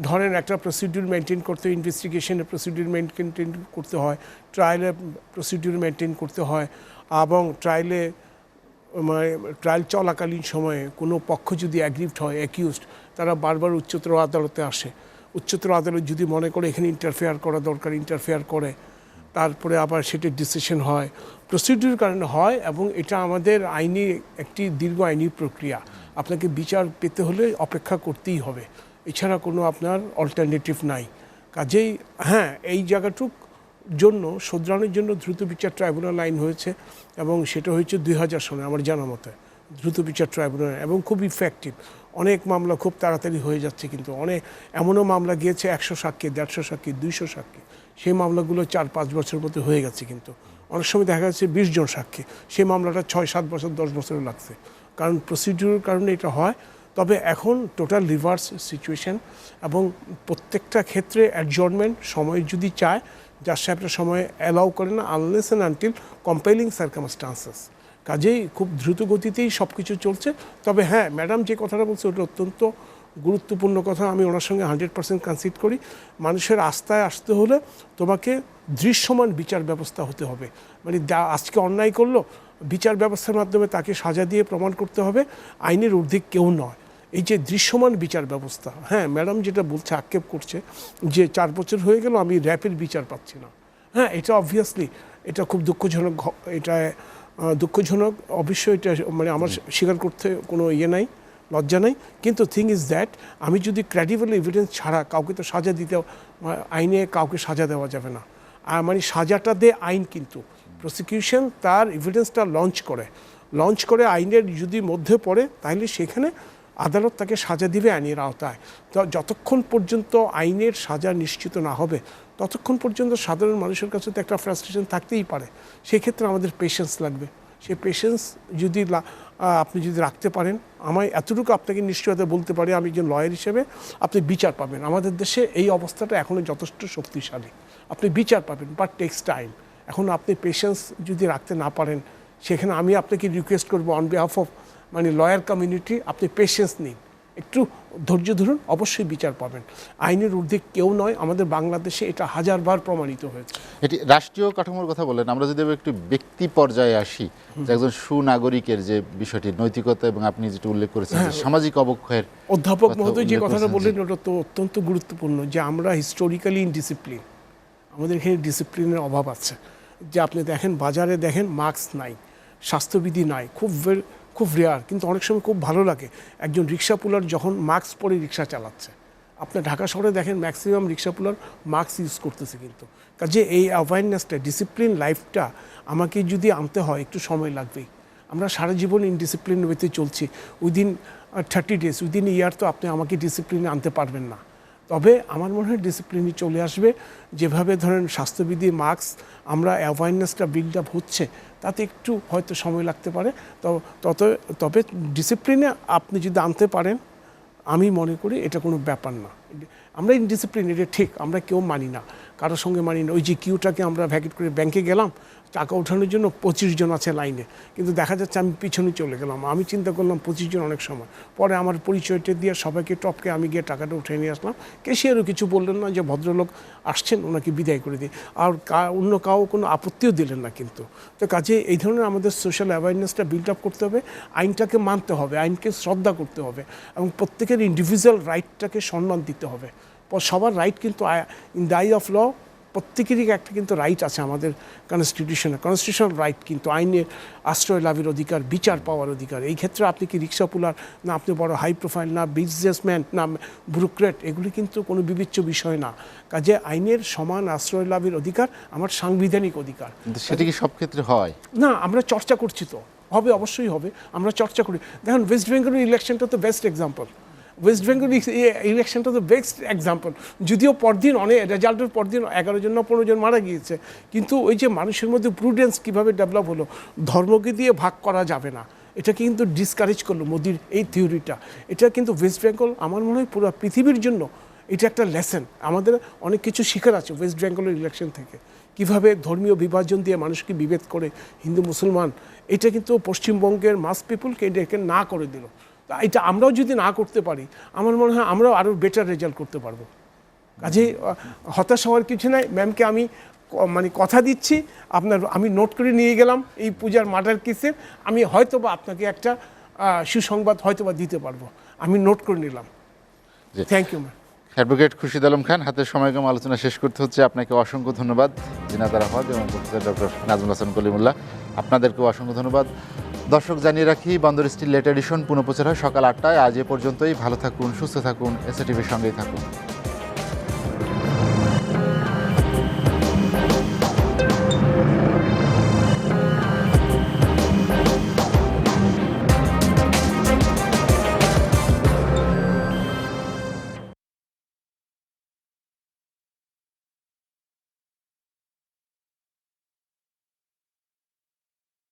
ধরেন একটা প্রসিডিউর মেনটেন করতে, ইনভেস্টিগেশনের প্রসিডিউর মেনটেন করতে হয়, ট্রায়ালের প্রসিডিউর মেনটেন করতে হয়, এবং ট্রায়াল চলাকালীন সময়ে কোনো পক্ষ যদি অ্যাগ্রিভড হয়, অ্যাকিউজড, তারা বারবার উচ্চতর আদালতে আসে। উচ্চতর আদালত যদি মনে করে এখানে ইন্টারফেয়ার করা দরকার, ইন্টারফেয়ার করে, তারপরে আবার সেটা ডিসিশন হয়, প্রসিডিউর কারণে হয়। এবং এটা আমাদের একটি দীর্ঘ আইনি প্রক্রিয়া। আপনাকে বিচার পেতে হলে অপেক্ষা করতেই হবে, এছাড়া কোনো আপনার অল্টারনেটিভ নাই। কাজেই হ্যাঁ, এই জায়গাটুক জন্য শোধরানোর জন্য দ্রুত বিচার ট্রাইব্যুনাল আইন হয়েছে, এবং সেটা হয়েছে 2000 সনে আমার জানা মতে। দ্রুত বিচার ট্রাইব্যুনাল এবং খুব ইফেক্টিভ। অনেক মামলা খুব তাড়াতাড়ি হয়ে যাচ্ছে, কিন্তু অনেক এমনও মামলা গিয়েছে 100 সাক্ষী, 150 সাক্ষী, 200 সাক্ষী, সেই মামলাগুলো 4-5 বছরের মধ্যে হয়ে গেছে। কিন্তু অনেক সময় দেখা যাচ্ছে 20 জন সাক্ষী, সেই মামলাটা 6-7 বছর 10 বছরও লাগছে, কারণ প্রসিডিউরের কারণে এটা হয়। তবে এখন টোটাল রিভার্স সিচুয়েশন, এবং প্রত্যেকটা ক্ষেত্রে অ্যাডজর্নমেন্ট সময় যদি চায়, জাজ সাহেবরা সময় অ্যালাউ করে না unless and until compelling circumstances. কাজেই খুব দ্রুত গতিতেই সব কিছু চলছে। তবে হ্যাঁ, ম্যাডাম যে কথাটা বলছে ওটা অত্যন্ত গুরুত্বপূর্ণ কথা, আমি ওনার সঙ্গে 100% কনসিড করি। মানুষের আস্থায় আসতে হলে তোমাকে দৃশ্যমান বিচার ব্যবস্থা হতে হবে। মানে আজকে অন্যায় করলো, বিচার ব্যবস্থার মাধ্যমে তাকে সাজা দিয়ে প্রমাণ করতে হবে আইনের ঊর্ধ্বে কেউ নয়। এই যে দৃশ্যমান বিচার ব্যবস্থা, হ্যাঁ ম্যাডাম যেটা বলছে, আক্ষেপ করছে যে 4 বছর হয়ে গেল আমি র্যাপের বিচার পাচ্ছি না। হ্যাঁ, এটা অবভিয়াসলি এটা খুব দুঃখজনক, এটা দুঃখজনক অবশ্যই। এটা মানে আমার স্বীকার করতে কোনো নাই, লজ্জা নাই। কিন্তু থিং ইজ দ্যাট আমি যদি ক্রেডিবল এভিডেন্স ছাড়া কাউকে তো সাজা দিতে, আইনে কাউকে সাজা দেওয়া যাবে না। মানে সাজাটা দে আইন, কিন্তু প্রসিকিউশন তার এভিডেন্সটা লঞ্চ করে আইনের যদি মধ্যে পড়ে, তাহলে সেখানে আদালত তাকে সাজা দিবে আইনের আওতায়। তো যতক্ষণ পর্যন্ত আইনের সাজা নিশ্চিত না হবে, ততক্ষণ পর্যন্ত সাধারণ মানুষের কাছে তো একটা ফ্রাস্ট্রেশন থাকতেই পারে। সেক্ষেত্রে আমাদের পেশেন্স লাগবে। সেই পেশেন্স যদি আপনি যদি রাখতে পারেন, আমায় এতটুকু আপনাকে নিশ্চয়তা বলতে পারি, আমি একজন লয়ার হিসেবে, আপনি বিচার পাবেন। আমাদের দেশে এই অবস্থাটা এখনও যথেষ্ট শক্তিশালী, আপনি বিচার পাবেন, বাট টেক্স টাইম। এখন আপনি পেশেন্স যদি রাখতে না পারেন, সেখানে আমি আপনাকে রিকোয়েস্ট করবো অন বিহাফ অফ মানে লয়ার কমিউনিটি, আপনি পেশেন্স নিন, একটু ধৈর্য ধরুন, অবশ্যই বিচার পাবেন। আইনের ঊর্ধ্বে কেউ নয়, আমাদের বাংলাদেশে এটা 1000বার প্রমাণিত হয়েছে। এটি রাষ্ট্রীয় কাঠামোর কথা বলেন, আমরা যদি একটু ব্যক্তি পর্যায়ে আসি, যে একজন সুনাগরিকের যে বিষয়টি নৈতিকতা, এবং আপনি যেটা উল্লেখ করেছেন যে সামাজিক অবক্ষয়ের, অধ্যাপক মহোদয় যে কথাটা বললেন ওটা তো অত্যন্ত গুরুত্বপূর্ণ, যে আমরা হিস্টোরিক্যালি ইনডিসিপ্লিন, আমাদের এখানে ডিসিপ্লিনের অভাব আছে। যে আপনি দেখেন বাজারে দেখেন মাস্ক নাই, স্বাস্থ্যবিধি নাই, খুব রেয়ার। কিন্তু অনেক সময় খুব ভালো লাগে একজন রিক্সা পুলার যখন মাস্ক পরে রিক্সা চালাচ্ছে। আপনি ঢাকা শহরে দেখেন ম্যাক্সিমাম রিক্সা পুলার মাস্ক ইউজ করতেছে। কিন্তু কাজে এই অ্যাওয়ারনেসটা, ডিসিপ্লিন লাইফটা আমাকে যদি আনতে হয় একটু সময় লাগবেই। আমরা সারা জীবন ইনডিসিপ্লিন ওয়েতে চলছি। উইদিন 30 days, উইদিন ইয়ার তো আপনি আমাকে ডিসিপ্লিনে আনতে পারবেন না। তবে আমার মনে হয় ডিসিপ্লিনই চলে আসবে। যেভাবে ধরেন স্বাস্থ্যবিধি, মাস্ক, আমরা অ্যাওয়ারনেসটা বিল্ড আপ হচ্ছে, তাতে একটু হয়তো সময় লাগতে পারে। তবে ডিসিপ্লিনে আপনি যদি আনতে পারেন, আমি মনে করি এটা কোনো ব্যাপার না। আমরা ইনডিসিপ্লিন, এটা ঠিক, আমরা কেউ মানি না, কারোর সঙ্গে মানি না। ওই যে কিউটাকে আমরা ভ্যাকেট করে ব্যাংকে গেলাম টাকা ওঠানোর জন্য, 25 জন আছে লাইনে, কিন্তু দেখা যাচ্ছে আমি পিছনে চলে গেলাম। আমি চিন্তা করলাম 25 জন অনেক সময়, পরে আমার পরিচয়টা দিয়ে সবাইকে টপকে আমি গিয়ে টাকাটা উঠে নিয়ে আসলাম। ক্যাশিয়ারও কিছু বললেন না, যে ভদ্রলোক আসছেন ওনাকে বিদায় করে দিই, আর অন্য কাউ কোনো আপত্তিও দিলেন না। কিন্তু তো কাজে এই ধরনের আমাদের সোশ্যাল অ্যাওয়ারনেসটা বিল্ড আপ করতে হবে, আইনটাকে মানতে হবে, আইনকে শ্রদ্ধা করতে হবে, এবং প্রত্যেকের ইন্ডিভিজুয়াল রাইটটাকে সম্মান দিতে হবে। সবার রাইট কিন্তু in the eye of law, প্রত্যেকেরই একটা কিন্তু রাইট আছে আমাদের কনস্টিটিউশনাল রাইট, কিন্তু আইনের আশ্রয় লাভের অধিকার, বিচার পাওয়ার অধিকার। এই ক্ষেত্রে আপনি কি রিক্সা পুলার, না আপনি বড় হাই প্রোফাইল, না বিজনেসম্যান, না ব্যুরোক্রেট, এগুলি কিন্তু কোনো বিবেচ্য বিষয় না। কাজে আইনের সমান আশ্রয় লাভের অধিকার আমার সাংবিধানিক অধিকার। সেটা কি সব ক্ষেত্রে হয় না? আমরা চর্চা করছি তো, হবে, অবশ্যই হবে, আমরা চর্চা করি। দেখুন ওয়েস্ট বেঙ্গলের ইলেকশনটা তো বেস্ট এক্সাম্পল, ওয়েস্ট বেঙ্গল ইলেকশনটা তো বেস্ট এক্সাম্পল। যদিও পরদিন অনেক রেজাল্টের পরদিন 11 জন না 15 জন মারা গিয়েছে, কিন্তু ওই যে মানুষের মধ্যে প্রুডেন্স কীভাবে ডেভেলপ হলো, ধর্মকে দিয়ে ভাগ করা যাবে না, এটা কিন্তু ডিসকারেজ করলো মোদির এই থিওরিটা। এটা কিন্তু ওয়েস্ট বেঙ্গল আমার মনে হয় পুরো পৃথিবীর জন্য এটা একটা লেসন। আমাদের অনেক কিছু শেখার আছে ওয়েস্ট বেঙ্গলের ইলেকশন থেকে, কিভাবে ধর্মীয় বিভাজন দিয়ে মানুষকে বিভেদ করে হিন্দু মুসলমান, এটা কিন্তু পশ্চিমবঙ্গের মাস পিপুলকে এটাকে না করে দিল। এটা আমরাও যদি না করতে পারি, আমার মনে হয় আমরাও আরও বেটার রেজাল্ট করতে পারবো। কাজে হতাশ হওয়ার কিছু নাই। ম্যামকে আমি মানে কথা দিচ্ছি, আমি নোট করে নিয়ে গেলাম এই পূজার মার্ডার কেসের, আমি হয়তোবা আপনাকে একটা সুসংবাদ হয়তোবা দিতে পারবো, আমি নোট করে নিলাম। Thank you ma'am. Advocate Khurshid Alam Khan, হাতের সময় কম, আলোচনা শেষ করতে হচ্ছে। আপনাকে অসংখ্য ধন্যবাদ জিনাত আরাফাত এবং প্রফেসর ডক্টর নাজমুল হাসান কলিমুল্লাহ, আপনাদেরকেও অসংখ্য ধন্যবাদ। দর্শক জানিয়ে রাখি, বন্দর স্টিল লেট এডিশন পুনঃপ্রচার হয় সকাল 8টায়। আজ এ পর্যন্তই। ভালো থাকুন, সুস্থ থাকুন, এসএটিভির সঙ্গেই থাকুন।